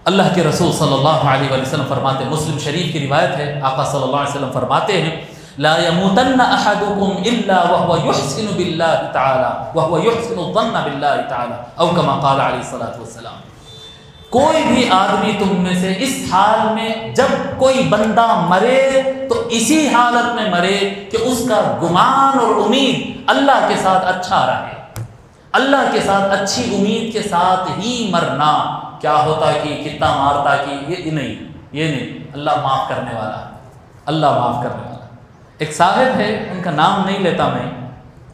اللہ کے رسول صلی اللہ علیہ وسلم فرماتے، مسلم شریف کی روایت ہے، آقا صلی اللہ علیہ وسلم فرماتے ہیں لا يموتن احدكم الا وهو يحسن بالله تعالى وهو يحسن الظن بالله تعالى او كما قال علیہ الصلوۃ والسلام۔ کوئی بھی آدمی تم میں سے اس حال میں، جب کوئی بندہ مرے تو اسی حالت میں مرے کہ اس کا گمان اور امید اللہ کے ساتھ اچھا رہے، اللہ کے ساتھ اچھی امید کے ساتھ ہی مرنا۔ کیا ہوتا کہ کتنا مارتا کہ یہ نہیں، اللہ معاف کرنے والا، اللہ معاف کرنے والا۔ ایک صاحب ہے، ان کا نام نہیں لیتا، میں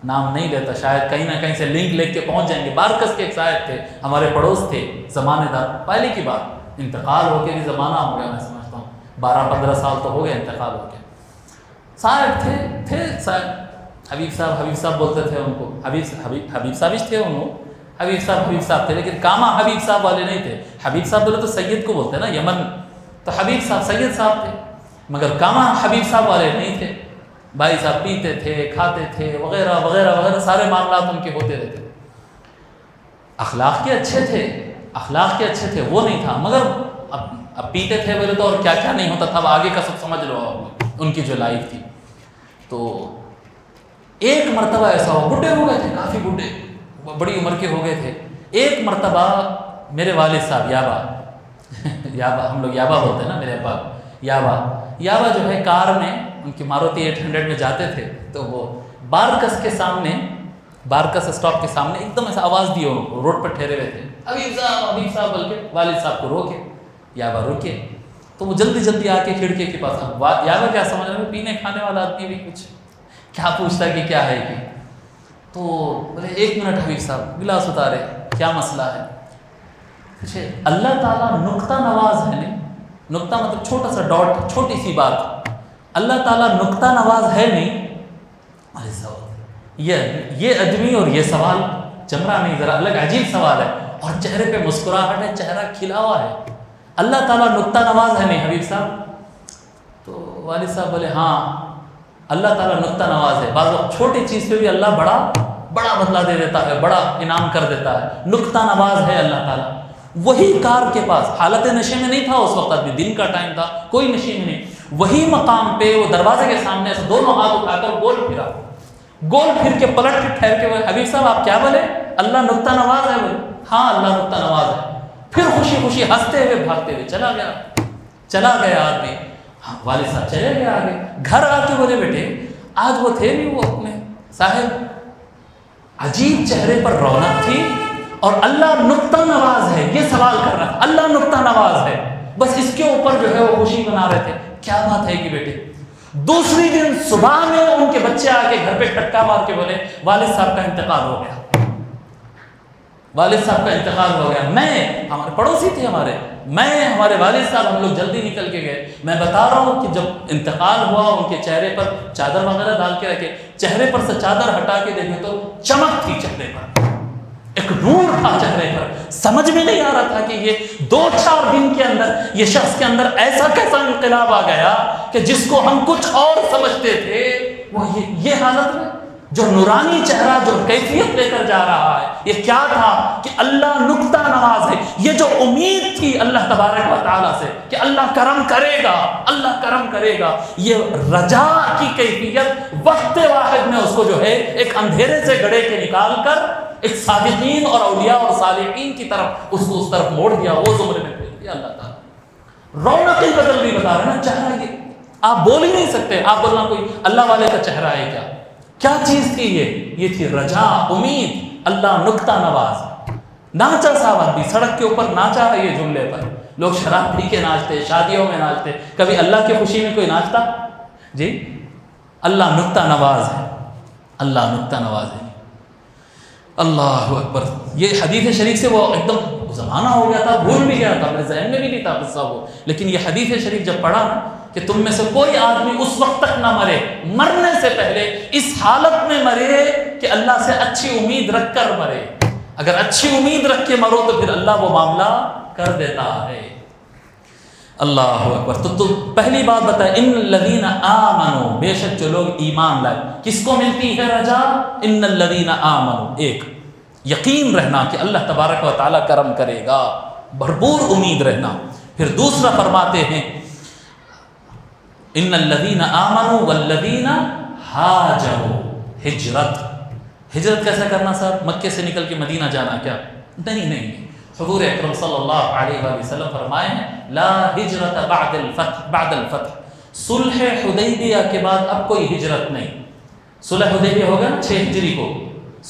نام نہیں لیتا، شاید کہیں نہ کہیں سے لنک لے کے پہنچ جائیں گے۔ بارکس کے ایک صاحب تھے، ہمارے پڑوس تھے، زمانے دار، پہلے کی بات، انتقال ہو کے بھی زمانہ ہو گیا، میں سمجھتا ہوں 12-15 سال تو ہو گیا انتقال ہو کے۔ صاحب تھے صاحب حبیب صاحب بولتے تھے ان کو، حبیب صاحب تھے ان کو، حبیب صاحب تھے، لیکن کاما حبیب صاحب والے نہیں تھے۔ حبیب صاحب بولے تو سید کو بولتے ہیں نا، یمن، تو حبیب صاحب سید صاحب تھے، مگر کاما حبیب صاحب والے نہیں تھے۔ بھائی صاحب پیتے تھے، کھاتے تھے، وغیرہ وغیرہ وغیرہ، سارے معاملات ان کے ہوتے رہتے۔ اخلاق کے اچھے تھے، وہ نہیں تھا، مگر اب پیتے تھے بولے تو اور کیا کیا نہیں ہوتا تھا، اب آگے کا سب سمجھ لو ان کی جو لائف تھی۔ تو ایک مرتبہ ایسا ہوا، بڈھے ہو گئے تھے، کافی بڈھے، بڑی عمر کے ہو گئے تھے۔ ایک مرتبہ میرے والد صاحب یابا ہم لوگ یابا بولتے ہیں نا، میرے ابا یابا جو ہے کار میں، ان کی ماروتی 800 میں جاتے تھے، تو وہ بارکس کے سامنے، بارکس اسٹاپ کے سامنے ایک دم ایسا آواز دی، روڈ پر ٹھہرے ہوئے تھے، حبیب صاحب بول کے والد صاحب کو روکے، یابا رکے، تو وہ جلدی آ کے کھڑکی کے پاس، یابا کیا سمجھ رہے ہیں، پینے کھانے والا آدمی بھی کچھ کیا پوچھتا کہ کیا ہے کہ، تو بولے 1 منٹ حبیب صاحب، گلاس اتارے، کیا مسئلہ ہے؟ پوچھے اللہ تعالیٰ نقطہ نواز ہے نہیں، نقطہ مطلب چھوٹا سا ڈاٹ، چھوٹی سی بات، اللہ تعالیٰ نقطہ نواز ہے نہیں؟ ارے صاحب یہ آدمی اور یہ سوال جمرا نہیں، ذرا الگ عجیب سوال ہے، اور چہرے پہ مسکراہٹ ہے، چہرہ کھلا ہوا ہے، اللہ تعالیٰ نقطہ نواز ہے نہیں حبیب صاحب؟ تو والد صاحب بولے ہاں اللہ تعالیٰ نقطہ نواز ہے، بعض وقت چھوٹی چیز پہ بھی اللہ بڑا بدلہ دے دیتا ہے، بڑا انعام کر دیتا ہے، نقطہ نواز ہے اللہ تعالیٰ۔ وہی کار کے پاس، حالت نشے میں نہیں تھا اس وقت بھی، دن کا ٹائم تھا، کوئی نشے میں نہیں، وہی مقام پہ وہ دروازے کے سامنے سے دونوں ہاتھ اٹھا کر گول پھر کے پلٹ کے ٹھہر کے بولے حبیب صاحب آپ کیا بولے؟ اللہ نقطہ نواز ہے؟ بولے ہاں اللہ نقطہ نواز ہے۔ پھر خوشی ہنستے ہوئے بھاگتے ہوئے چلا گیا آدمی۔ والد صاحب چلے گئے آگے، گھر آ کے بولے بیٹے آج وہ تھے نہیں، وہ اپنے صاحب، عجیب چہرے پر رونق تھی، اور اللہ نقطہ نواز ہے، یہ سوال کر رہا تھا، اللہ نقطہ نواز ہے، بس اس کے اوپر جو ہے وہ خوشی منا رہے تھے۔ کیا بات ہے کہ بیٹے، دوسری دن صبح میں ان کے بچے آ کے گھر پہ ٹھٹکا مار کے بولے والد صاحب کا انتقال ہو گیا، والد صاحب کا انتقال ہو گیا۔ ہمارے پڑوسی تھے ہمارے والد صاحب، ہم لوگ جلدی نکل کے گئے۔ میں بتا رہا ہوں کہ جب انتقال ہوا ان کے چہرے پر چادر وغیرہ ڈال کے رکھے، چہرے پر سے چادر ہٹا کے دیکھے تو چمک تھی چہرے پر، ایک نور تھا چہرے پر۔ سمجھ میں نہیں آ رہا تھا کہ یہ 2-4 دن کے اندر یہ شخص کے اندر ایسا کیسا انقلاب آ گیا کہ جس کو ہم کچھ اور سمجھتے تھے وہ یہ حالت میں جو نورانی چہرہ جو کیفیت لے کر جا رہا ہے، یہ کیا تھا کہ اللہ نکتہ نواز ہے. یہ جو امید تھی اللہ تبارک و تعالیٰ سے کہ اللہ کرم کرے گا، اللہ کرم کرے گا، یہ رجا کی کیفیت وقت واحد میں اس کو جو ہے ایک اندھیرے سے گڑے کے نکال کر ایک صادقین اور اولیاء اور صالحین کی طرف اس کو اس طرف موڑ دیا، وہ زمرے میں پھیر دیا اللہ تعالیٰ. رونق ہی بدل نہیں، بتا رہے نا چہرہ یہ آپ بول ہی نہیں سکتے. آپ بولنا کوئی اللہ والے کا چہرہ ہے کیا؟ کیا چیز تھی یہ تھی رجا، امید، اللہ نکتہ نواز. ناچا صاحب بھی سڑک کے اوپر ناچا ہے یہ جملے پر. لوگ شراب پی کے ناچتے، شادیوں میں ناچتے. کبھی اللہ کی خوشی میں کوئی ناچتا؟ جی اللہ نکتہ نواز ہے، اللہ نکتہ نواز ہے. اللہ اکبر. یہ حدیث شریف سے وہ ایک دم زمانہ ہو گیا تھا، بھول بھی گیا تھا، میرے ذہن میں بھی نہیں تھا قصہ وہ. لیکن یہ حدیث شریف جب پڑھا نا کہ تم میں سے کوئی آدمی اس وقت تک نہ مرے، مرنے سے پہلے اس حالت میں مرے کہ اللہ سے اچھی امید رکھ کر مرے. اگر اچھی امید رکھ کے مرو تو پھر اللہ وہ معاملہ کر دیتا ہے. اللہ اکبر. تو پہلی بات بتائیں، ان الذین آمنوا، بے شک جو لوگ ایمان لائے. کس کو ملتی ہے رجا؟ ان الذین آمنوا، ایک یقین رہنا کہ اللہ تبارک و تعالیٰ کرم کرے گا، بھرپور امید رہنا. پھر دوسرا فرماتے ہیں ان الذین آمنوا والذین ہاجروا، ہجرت. ہجرت کیسے کرنا صاحب؟ مکے سے نکل کے مدینہ جانا کیا؟ نہیں. حضور اکرم صلی اللہ علیہ وآلہ وسلم فرمائے ہیں لا ہجرت بعد الفتح. صلح حدیبیہ کے بعد اب کوئی ہجرت نہیں. صلح حدیبیہ ہوگا 6 ہجری کو،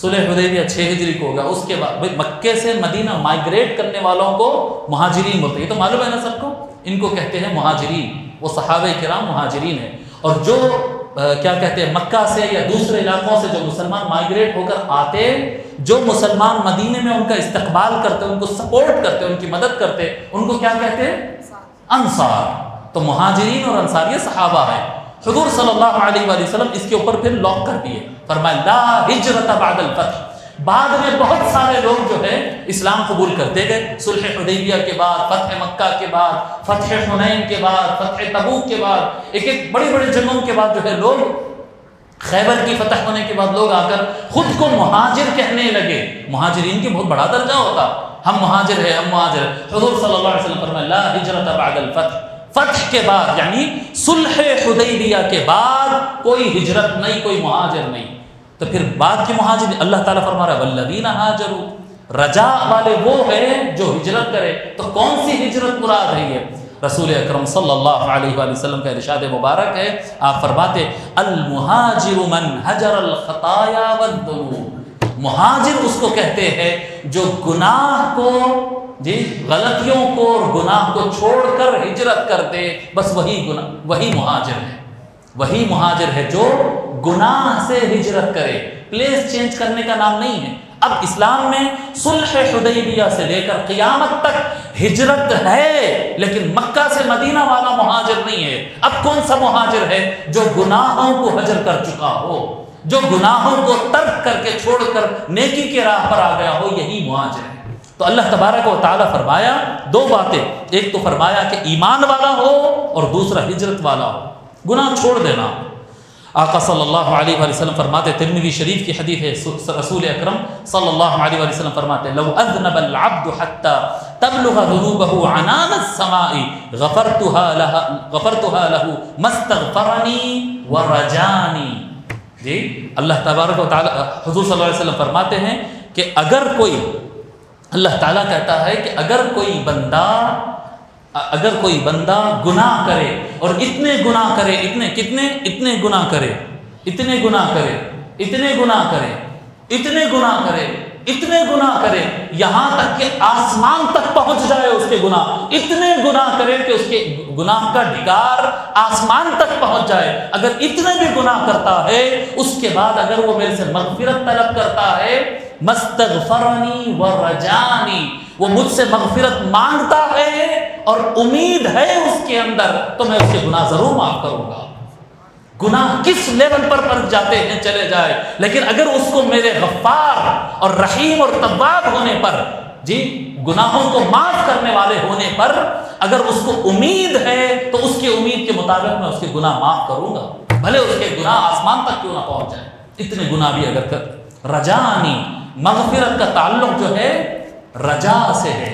صلح حدیبیہ 6 ہجری کو ہوگا. اس کے بعد مکے سے مدینہ مائگریٹ کرنے والوں کو مہاجرین بولتے ہیں. یہ تو معلوم ہے نا سب کو، ان کو کہتے ہیں مہاجرین. وہ صحابہ کرام مہاجرین ہیں. اور جو کیا کہتے ہیں مکہ سے یا دوسرے علاقوں سے جو مسلمان مائگریٹ ہو کر آتے، جو مسلمان مدینے میں ان کا استقبال کرتے، ان کو سپورٹ کرتے، ان کی مدد کرتے، ان کو کیا کہتے ہیں؟ انصار. تو مہاجرین اور انصار یہ صحابہ ہیں. حضور صلی اللہ علیہ وآلہ وسلم اس کے اوپر پھر لاک کر دیے، فرمایا لا ہجرت بعد الفتح. بعد میں بہت سارے لوگ جو ہے اسلام قبول کرتے گئے. صلح حدیبیہ کے بعد، فتح مکہ کے بعد، فتح حنین کے بعد، فتح تبوک کے بعد، ایک بڑی بڑی جنگوں کے بعد جو ہے لوگ، خیبر کی فتح ہونے کے بعد لوگ آ کر خود کو مہاجر کہنے لگے. مہاجرین کی بہت بڑا درجہ ہوتا، ہم مہاجر ہیں، ہم مہاجر ہیں. حضور صلی اللہ علیہ وسلم فرمایا لا ہجرت بعد الفتح. فتح کے بعد یعنی صلح حدیبیہ کے بعد کوئی ہجرت نہیں، کوئی مہاجر نہیں. تو پھر بعد کے مہاجر اللہ تعالیٰ فرما رہا ہے والذین ہاجروا. رجا والے وہ ہیں جو ہجرت کرے. تو کون سی ہجرت مراد ہے؟ یہ رسول اکرم صلی اللہ علیہ وآلہ وسلم کا ارشاد مبارک ہے. آپ فرماتے المہاجر من حجر الخطایا والذنوب. مہاجر اس کو کہتے ہیں جو گناہ کو، غلطیوں کو اور گناہ کو چھوڑ کر ہجرت کر دے. بس وہی مہاجر ہے. وہی مہاجر ہے جو گناہ سے ہجرت کرے. پلیس چینج کرنے کا نام نہیں ہے. اب اسلام میں صلح حدیبیہ سے لے کر قیامت تک ہجرت ہے، لیکن مکہ سے مدینہ والا مہاجر نہیں ہے. اب کون سا مہاجر ہے؟ جو گناہوں کو ہجر کر چکا ہو، جو گناہوں کو ترک کر کے چھوڑ کر نیکی کے راہ پر آ گیا ہو، یہی مہاجر ہے. تو اللہ تبارک و تعالیٰ فرمایا 2 باتیں. ایک تو فرمایا کہ ایمان والا ہو اور دوسرا ہجرت والا ہو، گناہ چھوڑ دینا. آقا صلی اللہ علیہ وآلہ وسلم فرماتے، ترمذی شریف کی حدیث ہے، رسول اکرم صلی اللہ علیہ وآلہ وسلم فرماتے لو اذنب العبد حتى تبلغ ذنوبه عنان السماء غفرتها له ما استغفرني ورجاني. جی اللہ تبارک و تعالیٰ، حضور صلی اللہ علیہ وسلم فرماتے ہیں کہ اگر کوئی، اللہ تعالیٰ کہتا ہے کہ اگر کوئی بندہ گناہ کرے اور اتنے گناہ کرے، اتنے گناہ کرے یہاں تک کہ آسمان تک پہنچ جائے اس کے گناہ. اتنے گناہ کرے کہ اس کے گناہ کا ڈگار آسمان تک پہنچ جائے. اگر اتنے بھی گناہ کرتا ہے، اس کے بعد اگر وہ میرے سے مغفرت طلب کرتا ہے، مستغفرنی ورجانی، وہ مجھ سے مغفرت مانگتا ہے اور امید ہے اس کے اندر، تو میں اس کے گناہ ضرور معاف کروں گا. گناہ کس لیول پر جاتے ہیں چلے جائے، لیکن اگر اس کو میرے غفار اور رحیم اور تواب ہونے پر، گناہوں کو معاف کرنے والے ہونے پر اگر اس کو امید ہے، تو اس کی امید کے مطابق میں اس کے گناہ معاف کروں گا، بھلے اس کے گناہ آسمان تک کیوں نہ پہنچ جائے. اتنے گناہ بھی اگر کر رجانی، مغفرت کا تعلق جو ہے رجا سے ہے،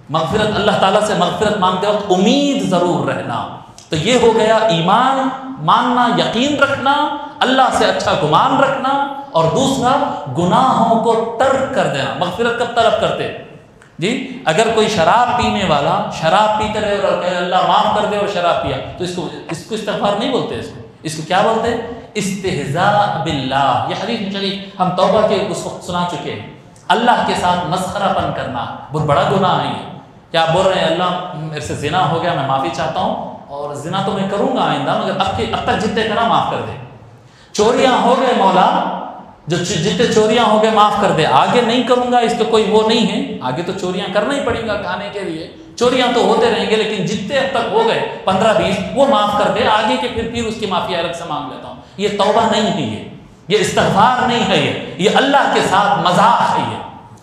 مغفرت اللہ تعالیٰ سے مغفرت مانگتے وقت امید ضرور رہنا. تو یہ ہو گیا ایمان ماننا، یقین رکھنا، اللہ سے اچھا گمان رکھنا، اور دوسرا گناہوں کو ترک کر دینا. مغفرت کب طلب کرتے جی؟ اگر کوئی شراب پینے والا شراب پیتے رہے اور کہے اللہ معاف کر دے اور شراب پیا، تو اس کو استغفار نہیں بولتے، اس کو کیا بولتے؟ استہزاء باللہ. یہ حدیث شریف ہم توبہ کے اس وقت سنا چکے ہیں. اللہ کے ساتھ مسخرہ پن کرنا بہت بڑا گناہ ہے. کیا آپ بول رہے ہیں اللہ میرے سے زنا ہو گیا، میں معافی چاہتا ہوں اور زنا تو میں کروں گا آئندہ، مگر اب تک جتنے کرا معاف کر دے. چوریاں ہو گئے مولا، جو جتنے چوریاں ہو گئے معاف کر دے، آگے نہیں کروں گا، اس کا کوئی وہ نہیں ہے. آگے تو چوریاں کرنا ہی پڑیں گا کھانے کے لیے، چوریاں تو ہوتے رہیں گے، لیکن جتنے اب تک ہو گئے 15-20 وہ معاف کر دے، آگے کے پھر اس کی معافی الگ سے مانگ لیتا ہوں. یہ توبہ نہیں ہے، یہ استغفار نہیں ہے، یہ اللہ کے ساتھ مذاق ہے.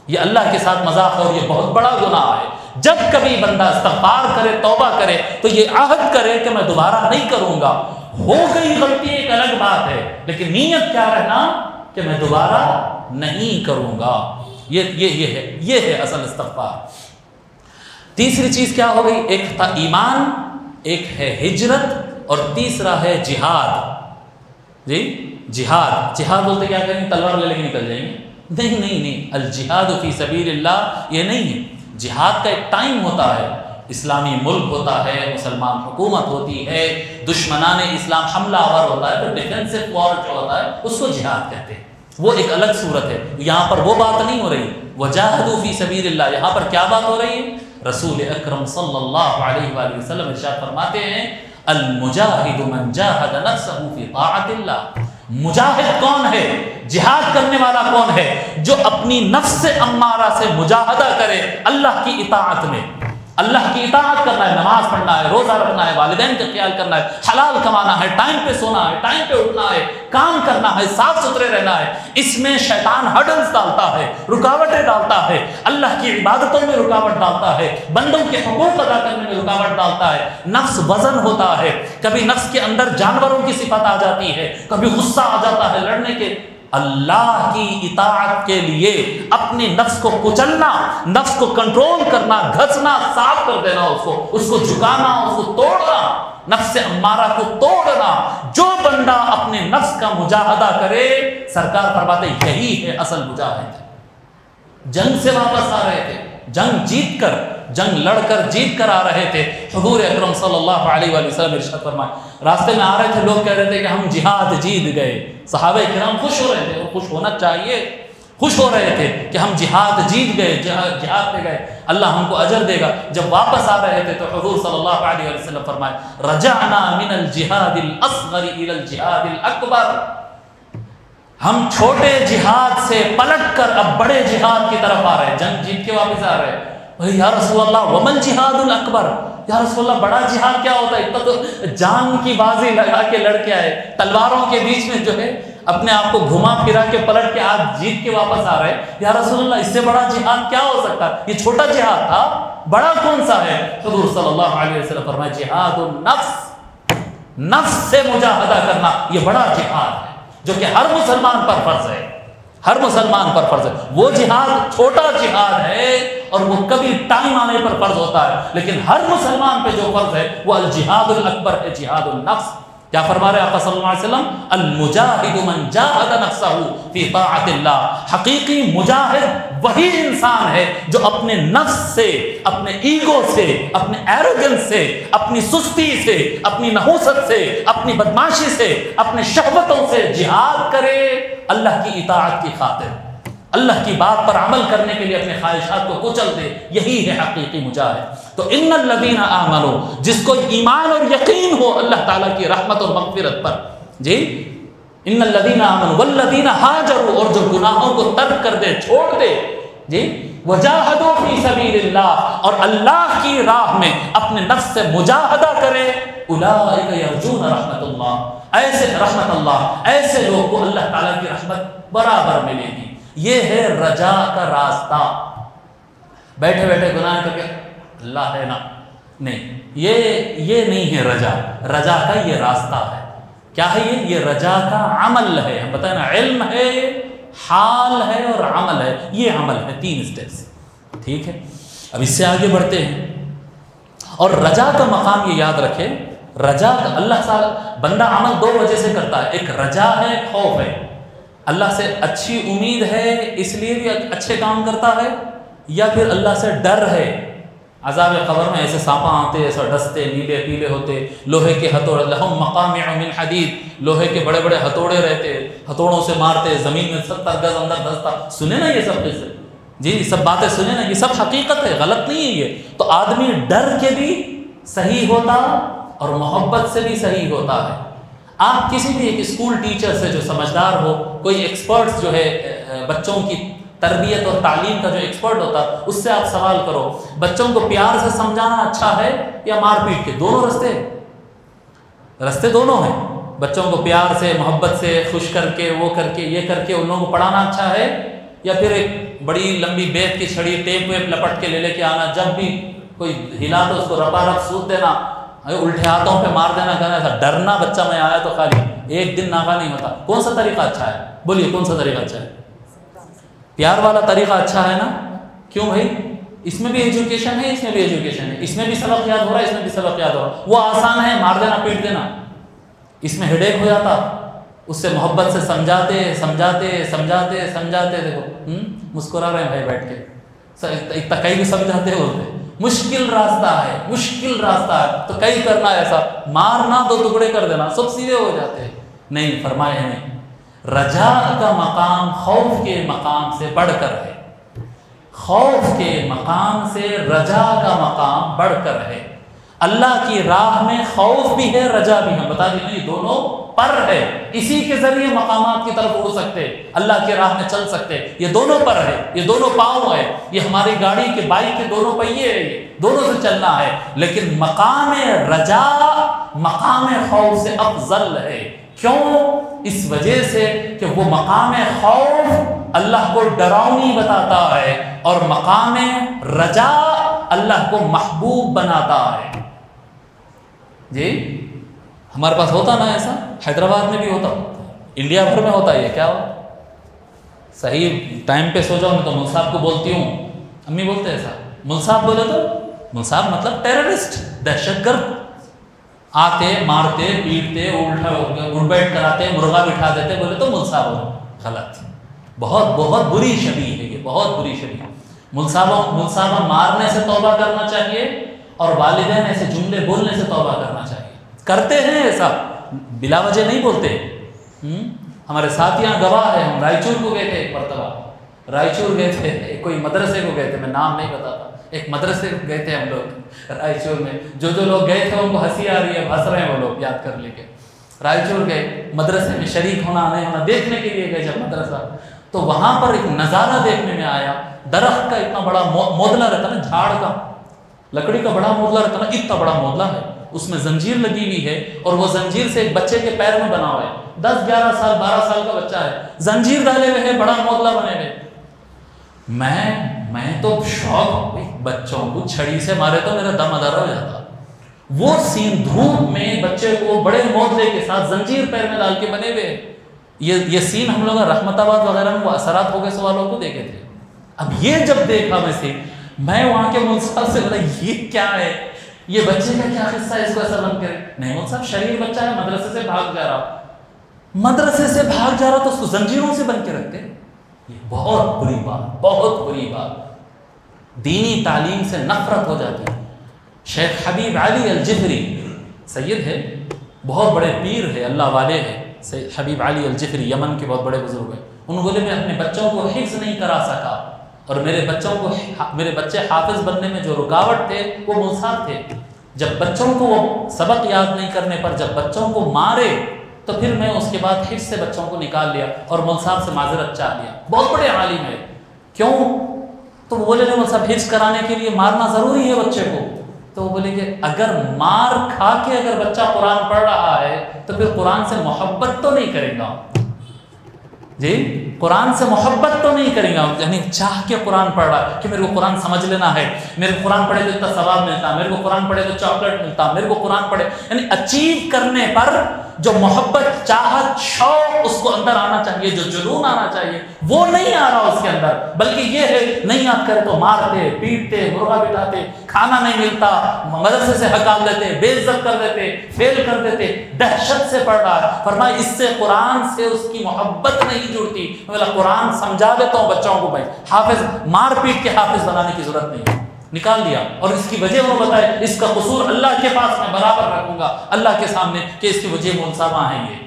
یہ اللہ کے ساتھ مذاق ہے اور یہ بہت بڑا گناہ ہے. جب کبھی بندہ استغفار کرے، توبہ کرے، تو یہ عہد کرے کہ میں دوبارہ نہیں کروں گا. ہو گئی غلطی ایک الگ بات ہے، لیکن نیت کیا رہنا کہ میں دوبارہ نہیں کروں گا. یہ ہے اصل استغفار. تیسری چیز کیا ہو گئی؟ ایک تھا ایمان، ایک ہے ہجرت، اور تیسرا ہے جہاد. جی جہاد بولتے کیا کریں گے؟ تلوار لے کے نکل جائیں گے؟ نہیں. الجہاد فی سبیل اللہ یہ نہیں ہے. جہاد کا ایک ٹائم ہوتا ہے، اسلامی ملک ہوتا ہے، مسلمان حکومت ہوتی ہے، دشمنان اسلام حملہ آور ہوتا ہے، تو ڈیفینسو وار جو ہوتا ہے اس کو جہاد کہتے ہیں. وہ ایک الگ صورت ہے. یہاں پر وہ بات نہیں ہو رہی. وجاہدوا فی سبیل اللہ، یہاں پر کیا بات ہو رہی ہے؟ رسول اکرم صلی اللہ علیہ وآلہ وسلم ارشاد فرماتے ہیں المجاہد من جاہد نفسہ فی طاعت اللہ. مجاہد کون ہے؟ جہاد کرنے والا کون ہے؟ جو اپنی نفس امارہ سے مجاہدہ کرے اللہ کی اطاعت میں. اللہ کی اطاعت کرنا ہے، نماز پڑھنا ہے، روزہ رکھنا ہے، والدین کا خیال کرنا ہے، حلال کمانا ہے، ٹائم پہ سونا ہے، ٹائم پہ اٹھنا ہے، کام کرنا ہے، صاف ستھرے رہنا ہے. اس میں شیطان ہڈلز ڈالتا ہے، رکاوٹیں ڈالتا ہے، اللہ کی عبادتوں میں رکاوٹ ڈالتا ہے، بندوں کے حقوق ادا کرنے میں رکاوٹ ڈالتا ہے. نفس وزن ہوتا ہے، کبھی نفس کے اندر جانوروں کی صفت آ جاتی ہے، کبھی غصہ آ جاتا ہے لڑنے کے. اللہ کی اطاعت کے لیے اپنے نفس کو کچلنا، نفس کو کنٹرول کرنا، گھسنا، صاف کر دینا، اس کو جھکانا، اس کو توڑنا، نفس امارہ کو توڑنا. جو بندہ اپنے نفس کا مجاہدہ کرے، سرکار فرماتے یہی ہے اصل مجاہد. جنگ سے واپس آ رہے تھے، جنگ لڑ کر جیت کر آ رہے تھے. حضور اکرم صلی اللہ علیہ وآلہ وسلم ارشاد فرمائے، راستے میں آ رہے تھے، لوگ کہہ رہے تھے کہ ہم جہاد جیت گئے. صحابہ کرام خوش ہو رہے تھے، اور خوش ہونا چاہیے، خوش ہو رہے تھے کہ ہم جہاد جیت گئے، جہاد پہ گئے، اللہ ہم کو اجر دے گا. جب واپس آ رہے تھے تو حضور صلی اللہ علیہ وسلم فرمائے رجعنا من الجہاد الاصغر الى الجہاد الاکبر. ہم چھوٹے جہاد سے پلٹ کر اب بڑے جہاد کی طرف آ رہے ہیں، جنگ جیت کے واپس آ رہے ہیں. یا رسول اللہ ومن جہاد الاکبر، یا رسول اللہ بڑا جہاد کیا ہوتا ہے؟ اتنا تو جان کی بازی لگا کے لڑ کے آئے، تلواروں کے بیچ میں جو ہے اپنے آپ کو گھما پھرا کے پلٹ کے آج جیت کے واپس آ رہے. یا رسول اللہ اس سے بڑا جہاد کیا ہو سکتا ہے؟ یہ چھوٹا جہاد تھا، بڑا کون سا ہے؟ حضور صلی اللہ علیہ وسلم فرمائے جہاد النفس، نفس سے مجاہدہ کرنا یہ بڑا جہاد ہے جو کہ ہر مسلمان پر فرض ہے، ہر مسلمان پر فرض ہے. وہ جہاد چھوٹا جہاد ہے اور وہ کبھی ٹائم آنے پر فرض ہوتا ہے، لیکن ہر مسلمان پہ جو فرض ہے وہ الجہاد الاکبر ہے، جہاد النفس. کیا فرما رہے آقا صلی اللہ علیہ وسلم؟ المجاہد من جاہد نفسہ فی طاعت اللہ. حقیقی مجاہد وہی انسان ہے جو اپنے نفس سے، اپنے ایگو سے، اپنے ایروگنس سے، اپنی سستی سے، اپنی نحوست سے، اپنی بدماشی سے، اپنے شہوتوں سے جہاد کرے اللہ کی اطاعت کی خاطر، اللہ کی بات پر عمل کرنے کے لیے اپنے خواہشات کو کچل دے. یہی ہے حقیقی مجاہد. تو ان الذین آمنوا، جس کو ایمان اور یقین ہو اللہ تعالیٰ کی رحمت اور مغفرت پر، جی ان الذین آمنوا والذین ہاجروا، اور جو گناہوں کو ترک کر دے، چھوڑ دے، جی وجاہدوا فی سبیل اللہ، اور اللہ کی راہ میں اپنے نفس سے مجاہدہ کرے، اولئک یرجون رحمت اللہ، ایسے رحمت اللہ، ایسے لوگ کو اللہ تعالیٰ کی رحمت برابر ملے گی. یہ ہے رجا کا راستہ. بیٹھے بیٹھے گناہ کر کے اللہ ہے نا، نہیں، یہ نہیں ہے رجا. رجا کا یہ راستہ ہے کیا ہے یہ رجا کا عمل ہے. ہم بتائیں نا، علم ہے، حال ہے اور عمل ہے. یہ عمل ہے، 3 اسٹیپس. ٹھیک ہے، اب اس سے آگے بڑھتے ہیں. اور رجا کا مقام یہ یاد رکھے، رجا کا اللہ تعالیٰ، بندہ عمل 2 وجہ سے کرتا ہے. ایک رجا ہے، خوف ہے، اللہ سے اچھی امید ہے اس لیے بھی اچھے کام کرتا ہے، یا پھر اللہ سے ڈر ہے. عذاب قبر میں ایسے سانپاں آتے، ایسے ڈستے نیلے پیلے ہوتے، لوہے کے ہتھوڑے، لہم مقامع من حدید، لوہے کے بڑے بڑے ہتھوڑے رہتے، ہتھوڑوں سے مارتے، زمین میں 70 گز اندر دھستا. سنے نا یہ سب قصے؟ جی سب باتیں سنے نا، یہ سب حقیقت ہے، غلط نہیں ہے یہ. تو آدمی ڈر کے بھی صحیح ہوتا اور محبت سے بھی صحیح ہوتا ہے. آپ کسی بھی ایک اسکول ٹیچر سے جو سمجھدار ہو، کوئی ایکسپرٹس جو ہے بچوں کی تربیت اور تعلیم کا جو ایکسپرٹ ہوتا، اس سے آپ سوال کرو، بچوں کو پیار سے سمجھانا اچھا ہے یا مار پیٹ کے؟ دونوں رستے دونوں ہیں. بچوں کو پیار سے، محبت سے، خوش کر کے، وہ کر کے، یہ کر کے ان لوگوں کو پڑھانا اچھا ہے، یا پھر ایک بڑی لمبی بیت کی چھڑی ٹیپ ویپ لپٹ کے لے کے آنا، جب بھی کوئی ہلا تو اس کو رپا رپ سوت دینا، الٹے ہاتھوں پہ مار دینا، کہنا ایسا ڈرنا بچہ میں آیا تو خالی ایک دن ناکا نہیں ہوتا. کون سا طریقہ اچھا ہے؟ بولیے کون سا طریقہ اچھا ہے؟ پیار والا طریقہ اچھا ہے نا. کیوں بھائی؟ اس میں بھی ایجوکیشن ہے، اس میں بھی ایجوکیشن ہے، اس میں بھی سبق یاد ہو رہا ہے، اس میں بھی سبق یاد ہو رہا ہے. وہ آسان ہے، مار دینا پیٹ دینا، اس میں ہیڈیک ہو جاتا. اس سے محبت سے سمجھاتے دیکھو مسکرا رہے ہیں بھائی بیٹھ کے، کئی بھی سمجھاتے ہوتے. مشکل راستہ ہے تو کئی کرنا ایسا، مارنا 2 ٹکڑے کر دینا، سب سیدھے ہو جاتے ہیں. نہیں، فرمائے ہیں رجا کا مقام خوف کے مقام سے بڑھ کر ہے. خوف کے مقام سے رجا کا مقام بڑھ کر ہے. اللہ کی راہ میں خوف بھی ہے، رجا بھی ہے. بتا دیں یہ دونوں پر ہے، اسی کے ذریعے مقامات کی طرف اڑ سکتے، اللہ کی راہ میں چل سکتے. یہ دونوں پر ہے، یہ دونوں پاؤں ہے، یہ ہماری گاڑی کے بائک کے دونوں پہیے ہے، یہ دونوں سے چلنا ہے. لیکن مقام رجا مقام خوف سے افضل ہے. کیوں؟ اس وجہ سے کہ وہ مقام خوف اللہ کو ڈراؤنی بتاتا ہے، اور مقام رجا اللہ کو محبوب بناتا ہے. جی ہمارے پاس ہوتا نا ایسا، حیدرآباد میں بھی ہوتا، انڈیا بھر میں ہوتا. یہ کیا ہو؟ صحیح ٹائم پہ سو جاؤ. میں تو مل صاحب کو بولتی ہوں، امی بولتے ایسا، مل صاحب بولے تو مل صاحب مطلب ٹیررسٹ، دہشت گرد. آتے، مارتے، پیٹتے، اٹھ بیٹھ کراتے، مرغا بٹھا دیتے، بولے تو مل صاحب ہو. غلط، بہت بری شبیہ ہے یہ، بہت بری شبیہ. مل صاحب مارنے سے توبہ کرنا چاہیے، اور والدین ایسے جملے بولنے سے توبہ کرنا چاہیے. کرتے ہیں ایسا، بلا وجہ نہیں بولتے. ہمارے ساتھیاں گواہ ہیں. ہم رائچور کو گئے تھے ایک مرتبہ، رائچور گئے تھے، کوئی مدرسے کو گئے تھے، میں نام نہیں بتاتا. ایک مدرسے کو گئے تھے ہم لوگ رائچور میں. جو لوگ گئے تھے ان کو ہنسی آ رہی ہے، ہنس رہے ہیں وہ لوگ یاد کر لے کے. رائچور گئے، مدرسے میں شریک ہونا نہیں ہونا دیکھنے کے لیے گئے جب مدرسہ، تو وہاں پر ایک نظارہ دیکھنے میں آیا. درخت کا اتنا بڑا مودلا رہتا نا، جھاڑ کا، لکڑی کا بڑا مودلا رہتا نا، اتنا بڑا مودلا ہے، اس میں زنجیر لگی ہوئی ہے، اور وہ زنجیر سے ایک بچے کے پیر میں بنا ہوا ہے. 10 11 سال 12 سال کا بچہ ہے، زنجیر ڈالے ہوئے ہے، بڑا مودلا بنے ہوئے. میں تو شوق، بچوں کو چھڑی سے مارے تو میرا دم ادارا ہو جاتا. وہ سین دھوپ میں بچے کو بڑے مودلے کے ساتھ زنجیر پیر میں ڈال کے بنے ہوئے. یہ سین ہم لوگ رحمت آباد وغیرہ میں وہ اثرات ہو گئے سوالوں کو دیکھے تھے. اب یہ جب دیکھا میں وہاں کے مول صاحب سے بولا یہ کیا ہے، یہ بچے کا کیا قصہ ہے، اس کو ایسا بند کرے. نہیں مول صاحب، شریر بچہ ہے، مدرسے سے بھاگ جا رہا تو اس کو زنجیروں سے بن کے رکھتے. یہ بہت بری بات. دینی تعلیم سے نفرت ہو جاتی ہے. شیخ حبیب علی الجفری سید ہے، بہت بڑے پیر ہے، اللہ والے ہیں. سید حبیب علی الجفری یمن کے بہت بڑے بزرگ ہیں. انہوں بولے میں اپنے بچوں کو حفظ نہیں کرا سکا، اور میرے بچے حافظ بننے میں جو رکاوٹ تھے وہ مصحف تھے. جب بچوں کو وہ سبق یاد نہیں کرنے پر جب بچوں کو مارے تو پھر میں اس کے بعد حفظ سے بچوں کو نکال لیا اور مول صاحب سے معذرت چاہ لیا. بہت بڑے عالم ہے. کیوں؟ تو وہ بولے مول صاحب حفظ کرانے کے لیے مارنا ضروری ہے بچے کو. تو وہ بولے کہ اگر مار کھا کے اگر بچہ قرآن پڑھ رہا ہے تو پھر قرآن سے محبت تو نہیں کرے گا. جی قرآن سے محبت تو نہیں کریں گا، یعنی چاہ کے قرآن پڑھ رہا ہے کہ میرے کو قرآن سمجھ لینا ہے، میرے کو قرآن پڑھے تو اتنا ثواب ملتا، میرے کو قرآن پڑھے تو چاکلیٹ ملتا، میرے کو قرآن پڑھے، یعنی اچیو کرنے پر جو محبت، چاہت، شوق اس کو اندر آنا چاہیے، جو جنون آنا چاہیے وہ نہیں آ رہا اس کے اندر، بلکہ یہ ہے نہیں یاد کرے تو مارتے پیٹتے مرغا بٹاتے، کھانا نہیں ملتا مدرسے سے ہکال دیتے، بے عزت کر دیتے، فیل کر دیتے، دہشت سے پڑھ رہا ہے۔ فرمایا اس سے قرآن سے اس کی محبت نہیں جڑتی۔ میں قرآن سمجھا دیتا ہوں بچوں کو، بھائی حافظ مار پیٹ کے حافظ بنانے کی ضرورت نہیں ہے، نکال دیا، اور اس کی وجہ وہ بتائے اس کا قصور اللہ کے پاس میں برابر رکھوں گا اللہ کے سامنے کہ اس کی وجہ منصفہ ہیں۔ یہ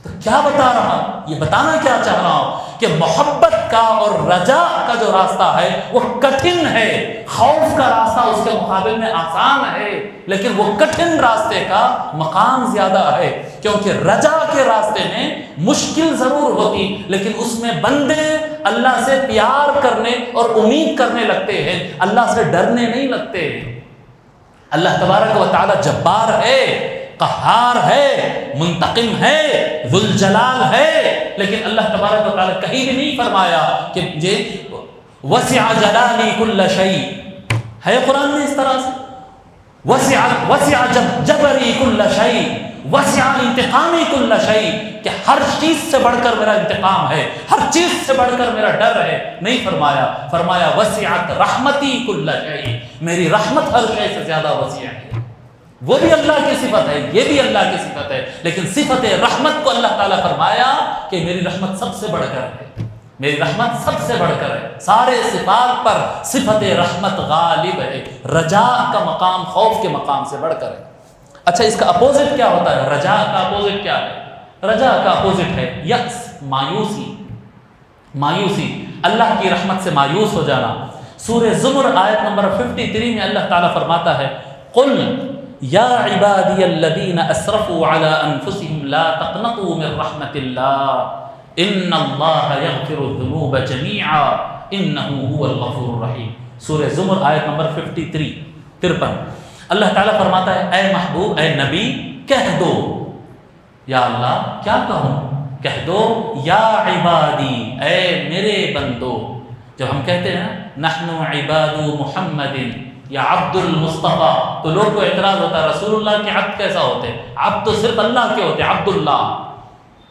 تو کیا بتا رہا ہوں، یہ بتانا کیا چاہ رہا ہوں کہ محبت کا اور رجا کا جو راستہ ہے وہ کٹھن ہے، خوف کا راستہ اس کے مقابل میں آسان ہے، لیکن وہ کٹھن راستے کا مقام زیادہ ہے، کیونکہ رجا کے راستے میں مشکل ضرور ہوتی لیکن اس میں بندے اللہ سے پیار کرنے اور امید کرنے لگتے ہیں، اللہ سے ڈرنے نہیں لگتے۔ اللہ تبارک و تعالی جبار ہے، قہار ہے، منتقم ہے، ذو الجلال ہے، لیکن اللہ تبارک و تعالی کہیں بھی نہیں فرمایا کہ یہ وسع جلالی کل شیء، ہے قرآن میں اس طرح سے وسع جبری کل شیء، وسع انتقامی کل شیء، کہ ہر چیز سے بڑھ کر میرا انتقام ہے، ہر چیز سے بڑھ کر میرا ڈر ہے، نہیں فرمایا، فرمایا وسعت رحمتی کل شیء، میری رحمت ہر شے سے زیادہ وسیع ہے۔ وہ بھی اللہ کی صفت ہے، یہ بھی اللہ کی صفت ہے، لیکن صفت رحمت کو اللہ تعالیٰ فرمایا کہ میری رحمت سب سے بڑھ کر ہے، میری رحمت سب سے بڑھ کر ہے، سارے صفات پر صفت رحمت غالب ہے، رجا کا مقام خوف کے مقام سے بڑھ کر ہے۔ اچھا اس کا اپوزٹ کیا ہوتا ہے؟ رجا کا اپوزٹ کیا ہے؟ رجا کا اپوزٹ ہے یأس، مایوسی، مایوسی، اللہ کی رحمت سے مایوس ہو جانا۔ سورہ زمر آیت نمبر 53 میں اللہ تعالیٰ فرماتا ہے قل یا عبادی الذین اسرفوا علی انفسهم لا تقنطوا من رحمت اللہ ان اللہ یغفر الذنوب جمیعا انہ هو الغفور الرحیم۔ سورہ زمر آیت نمبر 53 اللہ تعالیٰ فرماتا ہے اے محبوب، اے نبی، کہہ دو، یا اللہ کیا کہوں، کہہ دو یا عبادی، اے میرے بندو۔ جب ہم کہتے ہیں نحن عباد محمد یا عبد المصطفیٰ تو لوگ کو اعتراض ہوتا ہے رسول اللہ کے عبد کیسا ہوتے ہیں؟ عبد تو صرف اللہ کے ہوتے ہیں، عبد اللہ،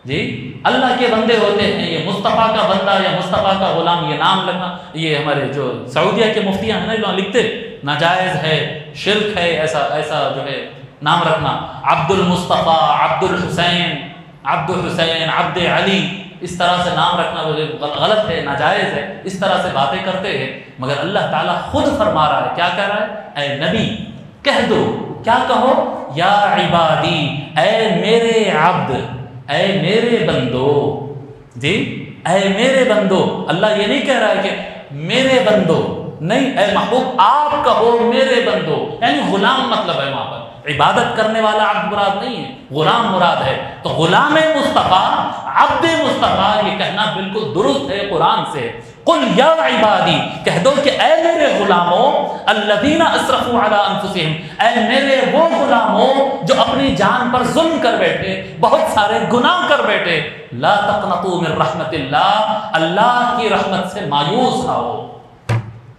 جی اللہ کے بندے ہوتے ہیں، یہ مصطفیٰ کا بندہ یا مصطفیٰ کا غلام، یہ نام لگنا، یہ ہمارے جو سعودیہ کے مفتیاں ہیں نا لکھتے ناجائز ہے، شرک ہے، ایسا جو ہے نام رکھنا، عبد المصطفیٰ، عبد الحسین، عبد علی، اس طرح سے نام رکھنا غلط ہے، ناجائز ہے، اس طرح سے باتیں کرتے ہیں، مگر اللہ تعالیٰ خود فرما رہا ہے، کیا کہہ رہا ہے؟ اے نبی کہہ دو، کیا کہو؟ یا عبادی، اے میرے عبد، اے میرے بندو، جی اے میرے بندو۔ اللہ یہ نہیں کہہ رہا ہے کہ میرے بندو، نہیں، اے محبوب آپ کہو میرے بندو، یعنی غلام مطلب ہے وہاں پر، عبادت کرنے والا عبد مراد نہیں ہے، غلام مراد ہے۔ تو غلام مصطفیٰ، عبد مصطفیٰ، یہ کہنا بالکل درست ہے قرآن سے۔ قل یا عبادی، کہہ دو کہ اے میرے غلاموں، الذین اسرفوا علی انفسہم، اے میرے وہ غلاموں جو اپنی جان پر ظلم کر بیٹھے، بہت سارے گناہ کر بیٹھے، لا تقنطوا من رحمت اللہ، اللہ کی رحمت سے مایوس نہ ہو،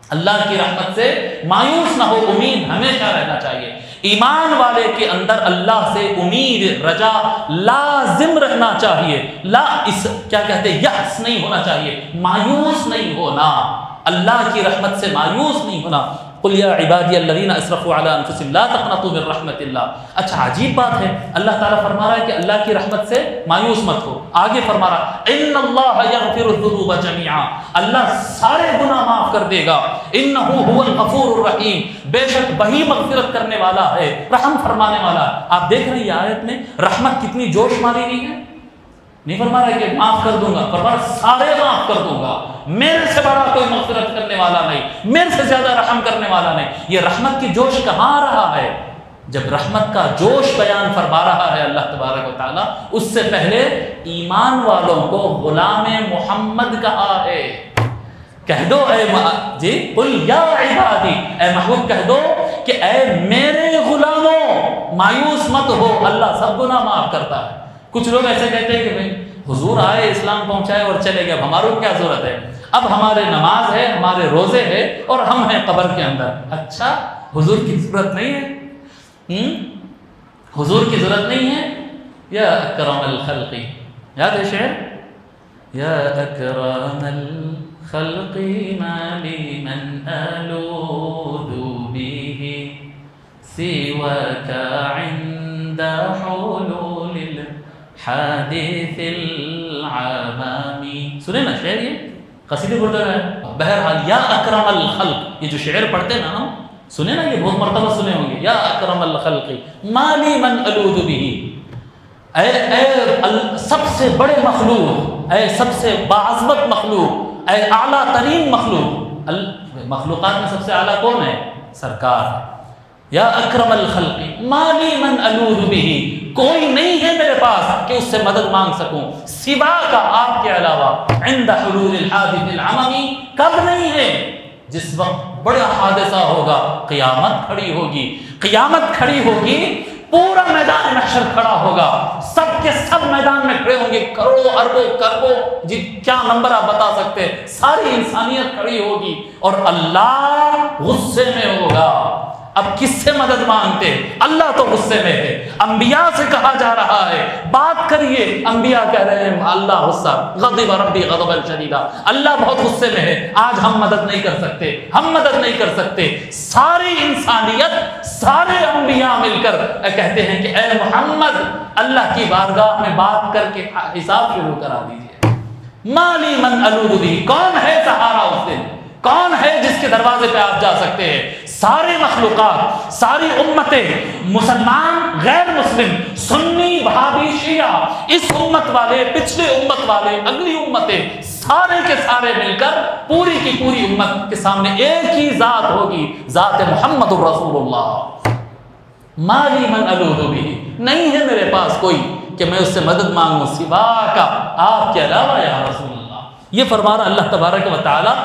اللہ کی رحمت سے مایوس نہ ہو، امید ہمیشہ رہنا چاہیے۔ ایمان والے کے اندر اللہ سے امید، رجا لازم رہنا چاہیے، کیا کہتے ہیں، یأس نہیں ہونا چاہیے، مایوس نہیں ہونا، اللہ کی رحمت سے مایوس نہیں ہونا۔ قل یا عبادی الذین اسرفوا علی انفسہم لا تقنطوا من رحمت اللہ۔ اچھا عجیب بات ہے، اللہ تعالیٰ فرما رہا ہے کہ اللہ کی رحمت سے مایوس مت ہو، آگے فرما رہا ان اللہ یغفر الذنوب جمیعا، اللہ سارے گناہ معاف کر دے گا، انہ هو الغفور الرحیم، بے شک وہی مغفرت کرنے والا ہے، رحم فرمانے والا ہے۔ آپ دیکھ رہے ہیں یہ آیت میں رحمت کتنی جوش ماری گئی ہے، نہیں فرما رہا کہ معاف کر دوں گا، فرما رہا سارے معاف کر دوں گا، میرے سے بڑا کوئی مغفرت کرنے والا نہیں، میرے سے زیادہ رحم کرنے والا نہیں۔ یہ رحمت کی جوش کہاں آ رہا ہے؟ جب رحمت کا جوش بیان فرما رہا ہے اللہ تبارک و تعالیٰ، اس سے پہلے ایمان والوں کو غلام محمد کہا ہے۔ کہہ دو اے جی قل یا عبادی، اے محبوب کہہ دو کہ اے میرے غلاموں، مایوس مت ہو، اللہ سب گناہ معاف کرتا ہے۔ کچھ لوگ ایسے کہتے ہیں کہ بھائی حضور آئے، اسلام پہنچائے اور چلے گئے، اب ہماروں کو کیا ضرورت ہے، اب ہمارے نماز ہے، ہمارے روزے ہے اور ہم ہیں قبر کے اندر۔ اچھا حضور کی ضرورت نہیں ہے، حضور کی ضرورت نہیں ہے، یا اکرم الخلق، یاد ہے شعر؟ یا اکرم الخلق ما لی من الوذ به سواک عند حلول الحادث العمامی. سنیں نا شعر، یہ قصیدے بردہ ہے. بہرحال یا اکرم الخلق، یہ جو شعر پڑھتے نا ہم، سنیں نا، یہ بہت مرتبہ سنے ہوں گے. یا اکرم الخلق ما لی من الوذ به، اے سب سے بڑے مخلوق، اے سب سے باعظمت مخلوق، اے اعلیٰ ترین مخلوق. مخلوقات میں سب سے اعلیٰ کون ہے؟ سرکار. یا اکرم الخلق ما لی من الوذ به، کوئی نہیں ہے میرے پاس کہ اس سے مدد مانگ سکوں سوا کا، آپ کے علاوہ. عند حلول الحادث العممی، کب نہیں ہے؟ جس وقت بڑا حادثہ ہوگا، قیامت کھڑی ہوگی. قیامت کھڑی ہوگی، پورا میدان محشر کھڑا ہوگا، سب کے سب میدان میں کھڑے ہوں گے، کروڑوں اربوں کربوں کیا نمبر آپ بتا سکتے، ساری انسانیت کھڑی ہوگی اور اللہ غصے میں ہوگا. اب کس سے مدد مانگتے؟ اللہ تو غصے میں ہے. انبیاء سے کہا جا رہا ہے بات کریے، انبیاء کہہ رہے ہیں اللہ غصہ، غضب ربی غضبا شدیدا، اللہ بہت غصے میں ہے، آج ہم مدد نہیں کر سکتے، ہم مدد نہیں کر سکتے. ساری انسانیت، سارے انبیاء مل کر کہتے ہیں کہ اے محمد، اللہ کی بارگاہ میں بات کر کے حساب شروع کرا دیجیے. مالی من الوذ به، کون ہے سہارا اس دن؟ کون ہے جس کے دروازے پہ آپ جا سکتے ہیں؟ سارے مخلوقات، ساری امتیں، مسلمان غیر مسلم، سنی بھابی شیعہ، اس امت والے، پچھلے امت والے، اگلی امتیں، سارے کے سارے مل کر پوری کی پوری امت کے سامنے ایک ہی ذات ہوگی، ذات محمد الرسول اللہ. مالی من الوذ به، نہیں ہے میرے پاس کوئی کہ میں اس سے مدد مانگوں سوا کا، آپ کے علاوہ یا رسول اللہ. یہ فرما رہا اللہ تبارک و تعالی.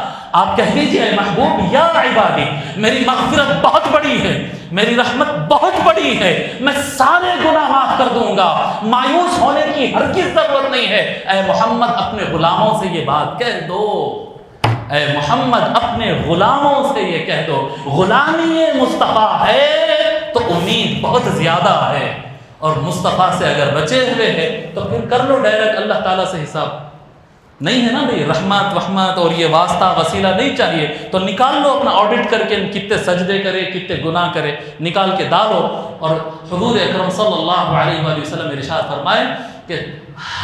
آپ کہہ دیجئے اے محبوب، یا عبادی، میری مغفرت بہت بڑی ہے، میری رحمت بہت بڑی ہے، میں سارے گناہ معاف کر دوں گا، مایوس ہونے کی ہرگز ضرورت نہیں ہے. اے محمد اپنے غلاموں سے یہ بات کہہ دو، اے محمد اپنے غلاموں سے یہ کہہ دو. غلامی مصطفیٰ ہے تو امید بہت زیادہ ہے، اور مصطفیٰ سے اگر بچے ہوئے ہیں تو پھر کر لو ڈائریکٹ اللہ تعالیٰ سے حساب. نہیں ہے نا بھئی، رحمت وحمت اور یہ واسطہ وسیلہ نہیں چاہیے، تو نکال لو اپنا آڈٹ کر کے، کتنے سجدے کرے، کتنے گناہ کرے، نکال کے ڈالو. اور حضور اکرم صلی اللہ علیہ وآلہ وسلم ارشاد فرمائے کہ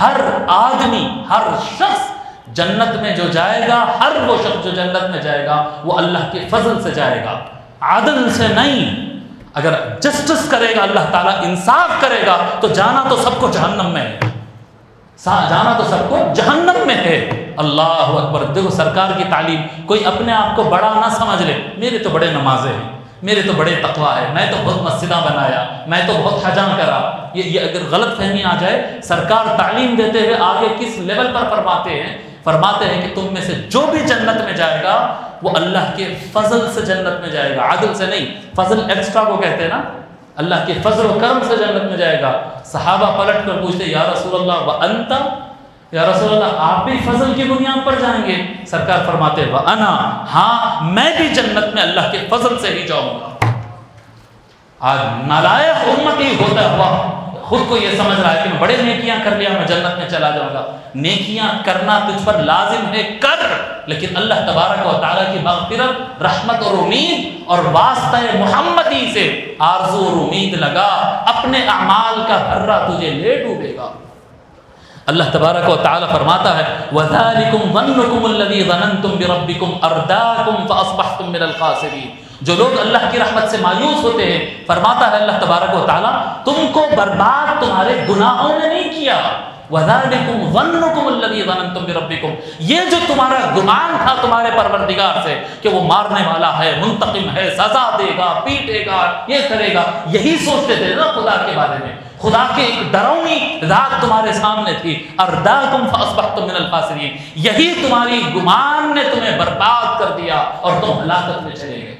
ہر آدمی، ہر شخص جنت میں جو جائے گا، ہر وہ شخص جو جنت میں جائے گا وہ اللہ کے فضل سے جائے گا، عدل سے نہیں. اگر جسٹس کرے گا اللہ تعالیٰ، انصاف کرے گا، تو جانا تو سب کو جہنم میں ہے، جانا تو سب کو جہنم میں ہے. اللہ اکبر. دیکھو سرکار کی تعلیم، کوئی اپنے آپ کو بڑا نہ سمجھ لے، میرے تو بڑے نمازیں ہیں، میرے تو بڑے تقویٰ ہے، میں تو بہت مسجدہ بنایا، میں تو بہت حجاں کرا. یہ اگر غلط فہمی آ جائے، سرکار تعلیم دیتے ہوئے آگے کس لیول پر فرماتے ہیں کہ تم میں سے جو بھی جنت میں جائے گا وہ اللہ کے فضل سے جنت میں جائے گا، عدل سے نہیں. فضل ایکسٹرا کو کہتے ہیں نا، اللہ کے فضل و کرم سے جنت میں جائے گا. صحابہ پلٹ کر پوچھتے یا رسول اللہ وانت، یا رسول اللہ آپ بھی فضل کی بنیاد پر جائیں گے؟ سرکار فرماتے وانا، ہاں میں بھی جنت میں اللہ کے فضل سے ہی جاؤں گا. آج نالائق امتی ہوتا ہوا خود کو یہ سمجھ رہا ہے کہ میں بڑے نیکیاں کر لیا میں جنت میں چلا جاؤں گا. نیکیاں کرنا تجھ پر لازم ہے، کر، لیکن اللہ تبارک و تعالیٰ کی مغفرت، رحمت اور امید اور واسطہ محمدی سے آرزو اور امید لگا، اپنے اعمال کا دھرا تجھے لے ڈوبے گا. اللہ تبارک و تعالیٰ فرماتا ہے وَذَلِكُمْ ظَنُّكُمُ الَّذِي ظَنَنْتُمْ بِرَبِّكُمْ أَرْدَاكُمْ فَأَصْبَحْتُمْ مِنَ الْخَاسِرِينَ. جو لوگ اللہ کی رحمت سے مایوس ہوتے ہیں، فرماتا ہے اللہ تبارک و تعالیٰ، تم کو برباد تمہارے گناہوں نے نہیں کیا. وَذَلِكُمْ ظَنُّكُمُ الَّذِي ظَنَنْتُمْ بِرَبِّكُمْ، یہ جو تمہارا گمان تھا تمہارے پروردگار سے کہ وہ مارنے والا ہے، منتقم ہے، سزا دے گا، پیٹے گا، یہ کرے گا، یہی سوچتے تھے نا خدا کے بارے میں. خدا کے ایک ڈراؤنی ذات تمہارے سامنے تھی، ارداکم فاصبحتم من الخاسرین، یہی تمہاری گمان نے تمہیں برباد کر دیا اور تم ہلاکت میں چلے گئے.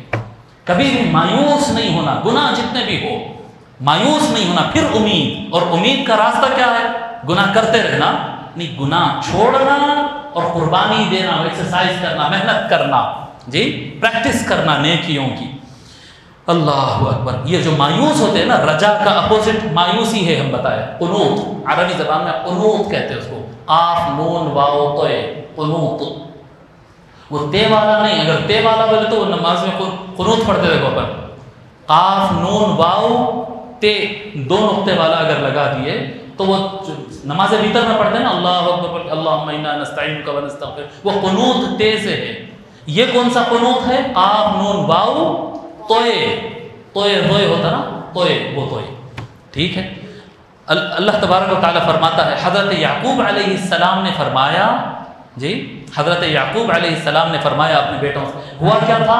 کبھی بھی مایوس نہیں ہونا، گناہ جتنے بھی ہو مایوس نہیں ہونا. پھر امید، اور امید کا راستہ کیا ہے؟ گناہ کرتے رہنا نہیں، گناہ چھوڑنا اور قربانی دینا، ایکسرسائز کرنا، محنت کرنا، جی پریکٹس کرنا نیکیوں کی. اللہ اکبر. یہ جو مایوس ہوتے ہیں نا، رجا کا اپوزٹ مایوسی ہے، ہم بتائے قنوط. عربی زبان میں قنوط کہتے ہیں اس کو، قاف نون واو طے، قنوط. وہ تے والا نہیں، اگر تے والا بولے تو وہ نماز میں قنوط پڑھتے دیکھو اپن. قاف نون واو تے دو نقطے والا اگر لگا دیے تو وہ نماز ویتر میں پڑھتے ہیں نا، اللہ اکبر اللہم انا نستعینک و نستغفر، وہ قنوط تے سے ہے. یہ کون سا قنوط ہے؟ قاف نون واو توئے، توئے توئے ہوتا نا، توئے، وہ توئے. ٹھیک ہے. اللہ تبارک و تعالیٰ فرماتا ہے، حضرت یعقوب علیہ السلام نے فرمایا، جی حضرت یعقوب علیہ السلام نے فرمایا اپنے بیٹوں سے. ہوا کیا تھا؟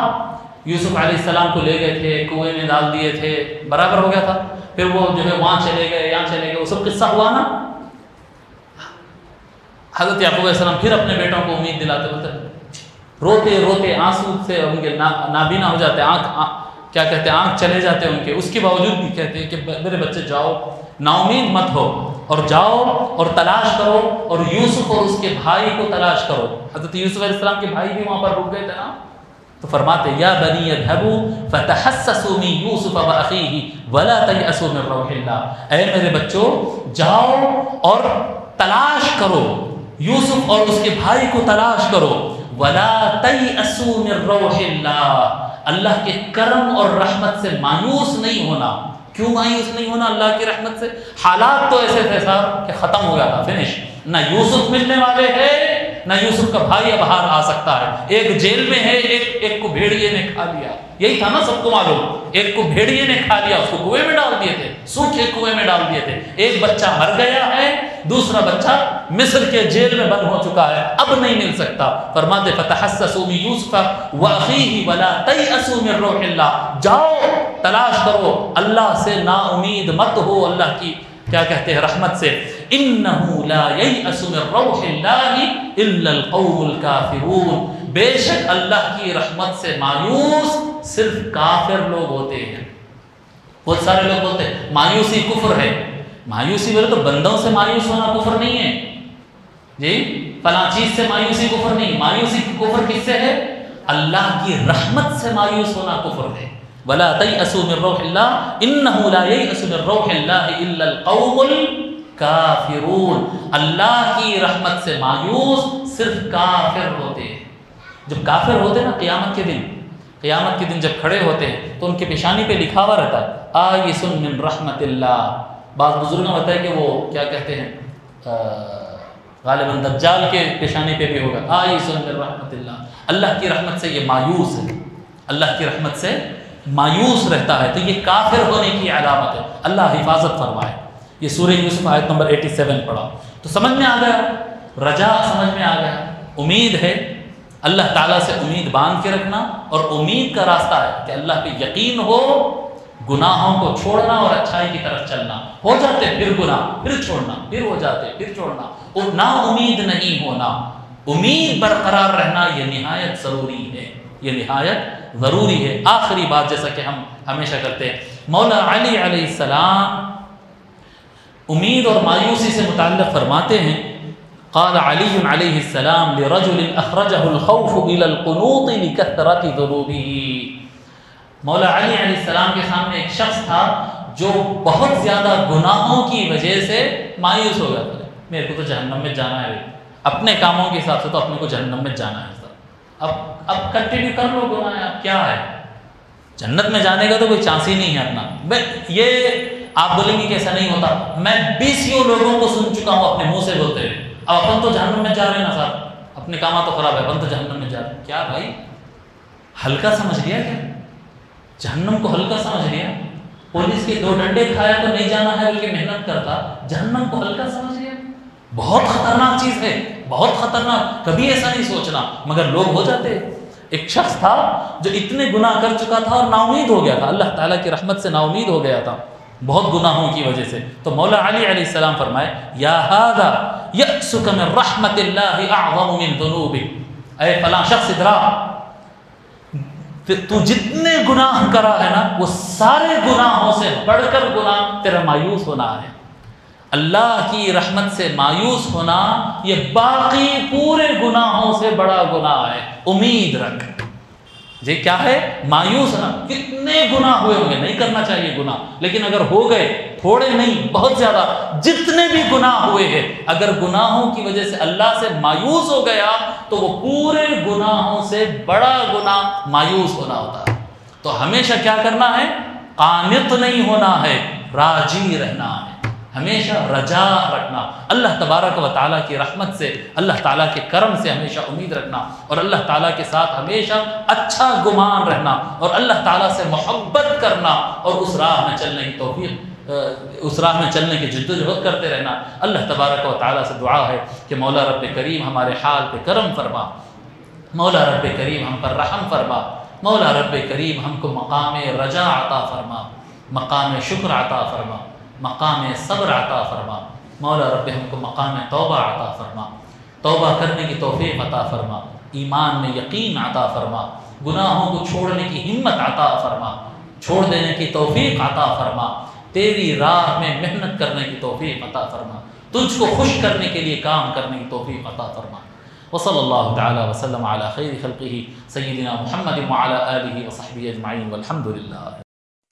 یوسف علیہ السلام کو لے گئے تھے، کنویں میں ڈال دیے تھے، برابر ہو گیا تھا. پھر وہ جو ہے وہاں چلے گئے، یہاں چلے گئے، وہ سب قصہ ہوا نا. حضرت یعقوب علیہ السلام پھر اپنے بیٹوں کو امید دلاتے، بولتے روتے روتے آنسو سے ان کے نابینا ہو جاتے، کیا کہتے ہیں، آنکھ چلے جاتے ان کے. اس کے باوجود بھی کہتے ہیں کہ میرے بچے جاؤ، نا امید مت ہو، اور جاؤ اور تلاش کرو، اور یوسف اور اس کے بھائی کو تلاش کرو. حضرت یوسف علیہ السلام کے بھائی بھی وہاں پر رک گئے تھے نا. تو فرماتے یا بنی اذهبوا فتحسسوا من یوسف واخیہ ولا تیأسوا من روح اللہ. اے میرے بچوں، جاؤ اور تلاش کرو، یوسف اور اس کے بھائی کو تلاش کرو. ولا تیأسوا من روح اللہ، اللہ کے کرم اور رحمت سے مایوس نہیں ہونا. کیوں مایوس نہیں ہونا اللہ کی رحمت سے؟ حالات تو ایسے تھے صاحب کہ ختم ہو گیا تھا، فنش. نہ یوسف ملنے والے ہیں، نہ یوسف کا بھائی اب باہر آ سکتا ہے. ایک جیل میں ہے، ایک کو بھیڑیے نے کھا لیا. یہی تھا نا سب کو معلوم. ایک کو بھیڑیے نے کھا لیا، اس کو کنویں میں ڈال دیے تھے، سوکھے کنویں میں ڈال دیے تھے. ایک بچہ مر گیا ہے، دوسرا بچہ مصر کے جیل میں بند ہو چکا ہے، اب نہیں مل سکتا. فرماتے فتحسسوا من یوسف واخیہ ولا تیأسوا من روح اللہ. جاؤ تلاش کرو، اللہ سے نا امید مت ہو، اللہ کی کیا کہتے ہیں رحمت سے. انہ لا ییأس من روح اللہ الا القوم الکافرون. بے شک اللہ کی رحمت سے مایوس صرف کافر لوگ ہوتے ہیں. بہت سارے لوگ بولتے ہیں مایوسی کفر ہے. مایوسی بولے تو بندوں سے مایوس ہونا کفر نہیں ہے جی، فلاں چیز سے مایوسی کفر نہیں. مایوسی کفر کس سے ہے؟ اللہ کی رحمت سے مایوس ہونا کفر ہے. ولا تیأسوا من روح اللہ انہ لا ییأس من روح اللہ الا القوم الکافرون. اللہ کی رحمت سے مایوس صرف کافر ہوتے ہیں. جب کافر ہوتے ہیں نا، قیامت کے دن جب کھڑے ہوتے ہیں تو ان کے پیشانی پہ لکھا ہوا رہتا ہے آئس من رحمت اللہ. بعض بزرگوں نے بتایا کہ وہ کیا کہتے ہیں، غالباً دجال کے پیشانی پہ بھی ہوگا آئس من رحمت اللہ. اللہ کی رحمت سے یہ مایوس ہے، اللہ کی رحمت سے مایوس رہتا ہے، تو یہ کافر ہونے کی علامت ہے. اللہ حفاظت فرمائے. یہ سورہ یوسف آیت نمبر 87 پڑھا تو سمجھ میں آ گیا، رجا سمجھ میں آ گیا. امید ہے، اللہ تعالیٰ سے امید باندھ کے رکھنا، اور امید کا راستہ ہے کہ اللہ پہ یقین ہو، گناہوں کو چھوڑنا اور اچھائی کی طرف چلنا. ہو جاتے پھر گناہ، پھر چھوڑنا، پھر ہو جاتے پھر چھوڑنا، اور نا امید نہیں ہونا. امید برقرار رہنا یہ نہایت ضروری ہے، یہ نہایت ضروری ہے. آخری بات جیسا کہ ہم ہمیشہ کرتے ہیں، مولا علی علیہ السلام امید اور مایوسی سے متعلق فرماتے ہیں قال علی علیہ السلام لرجل اخرجہ الخوف الى القنوط لکثرت ذنوبہ. مولا علی علیہ السلام کے سامنے ایک شخص تھا جو بہت زیادہ گناہوں کی وجہ سے مایوس ہو گیا تھا. میرے کو تو جہنم میں جانا ہے، اپنے کاموں کے حساب سے تو اپنے کو جہنم میں جانا ہے. اب کنٹینیو کر لو گناہ، اب کیا ہے، جنت میں جانے کا تو کوئی چانس ہی نہیں ہے اپنا. یہ آپ بولیں گے کہ ایسا نہیں ہوتا، میں 20 لوگوں کو سن چکا ہوں اپنے منہ سے بولتے ہوئے اب اپن تو جہنم میں جا رہے ہیں نا صاحب، اپنے کام تو خراب ہے، اپن تو جہنم میں جا رہے ہیں. کیا بھائی ہلکا سمجھ لیا کیا؟ جہنم کو ہلکا سمجھ لیا؟ پولیس کے 2 ڈنڈے کھایا تو نہیں جانا ہے بلکہ محنت کرتا، جہنم کو ہلکا سمجھ لیا؟ بہت خطرناک چیز ہے، بہت خطرناک. کبھی ایسا نہیں سوچنا، مگر لوگ ہو جاتے. ایک شخص تھا جو اتنے گناہ کر چکا تھا اور نا امید ہو گیا تھا، اللہ تعالیٰ کی رحمت سے نا امید ہو گیا تھا بہت گناہوں کی وجہ سے. تو مولا علی علیہ السلام فرمائے یا ھذا یأسک من رحمت اللہ اعظم من ذنوبک. اے فلاں شخص ادھر آ، تو جتنے گناہ کرا ہے نا وہ سارے گناہوں سے بڑھ کر گناہ تیرا مایوس ہونا ہے. اللہ کی رحمت سے مایوس ہونا یہ باقی پورے گناہوں سے بڑا گناہ ہے. امید رکھ، یہ کیا ہے؟ مایوس ہونا. کتنے گناہ ہوئے ہوں گے، نہیں کرنا چاہیے گناہ، لیکن اگر ہو گئے، تھوڑے نہیں بہت زیادہ، جتنے بھی گناہ ہوئے ہیں، اگر گناہوں کی وجہ سے اللہ سے مایوس ہو گیا تو وہ پورے گناہوں سے بڑا گناہ مایوس ہونا ہوتا ہے. تو ہمیشہ کیا کرنا ہے؟ قانت نہیں ہونا ہے، راجی رہنا ہے، ہمیشہ رجا رکھنا، اللہ تبارک و تعالیٰ کی رحمت سے، اللہ تعالیٰ کے کرم سے ہمیشہ امید رکھنا، اور اللہ تعالیٰ کے ساتھ ہمیشہ اچھا گمان رہنا، اور اللہ تعالیٰ سے محبت کرنا، اور اس راہ میں چلنے کی توفیق، اس راہ میں چلنے کی جدوجہد کرتے رہنا. اللہ تبارک و تعالیٰ سے دعا ہے کہ مولا رب کریم ہمارے حال پہ کرم فرما، مولا رب کریم ہم پر رحم فرما، مولا رب کریم ہم کو مقام رجا عطا فرما، مقام شکر عطا فرما، مقام صبر عطا فرما. مولا رب ہم کو مقام توبہ عطا فرما، توبہ کرنے کی توفیق عطا فرما، ایمان میں یقین عطا فرما، گناہوں کو چھوڑنے کی ہمت عطا فرما، چھوڑ دینے کی توفیق عطا فرما، تیری راہ میں محنت کرنے کی توفیق عطا فرما، تجھ کو خوش کرنے کے لیے کام کرنے کی توفیق عطا فرما. وصلی اللہ تعالی وسلم علی خیر خلقہ سیدنا محمد وعلی آلہ وصحبہ اجمعین والحمد للہ.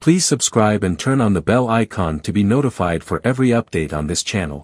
Please subscribe and turn on the bell icon to be notified for every update on this channel.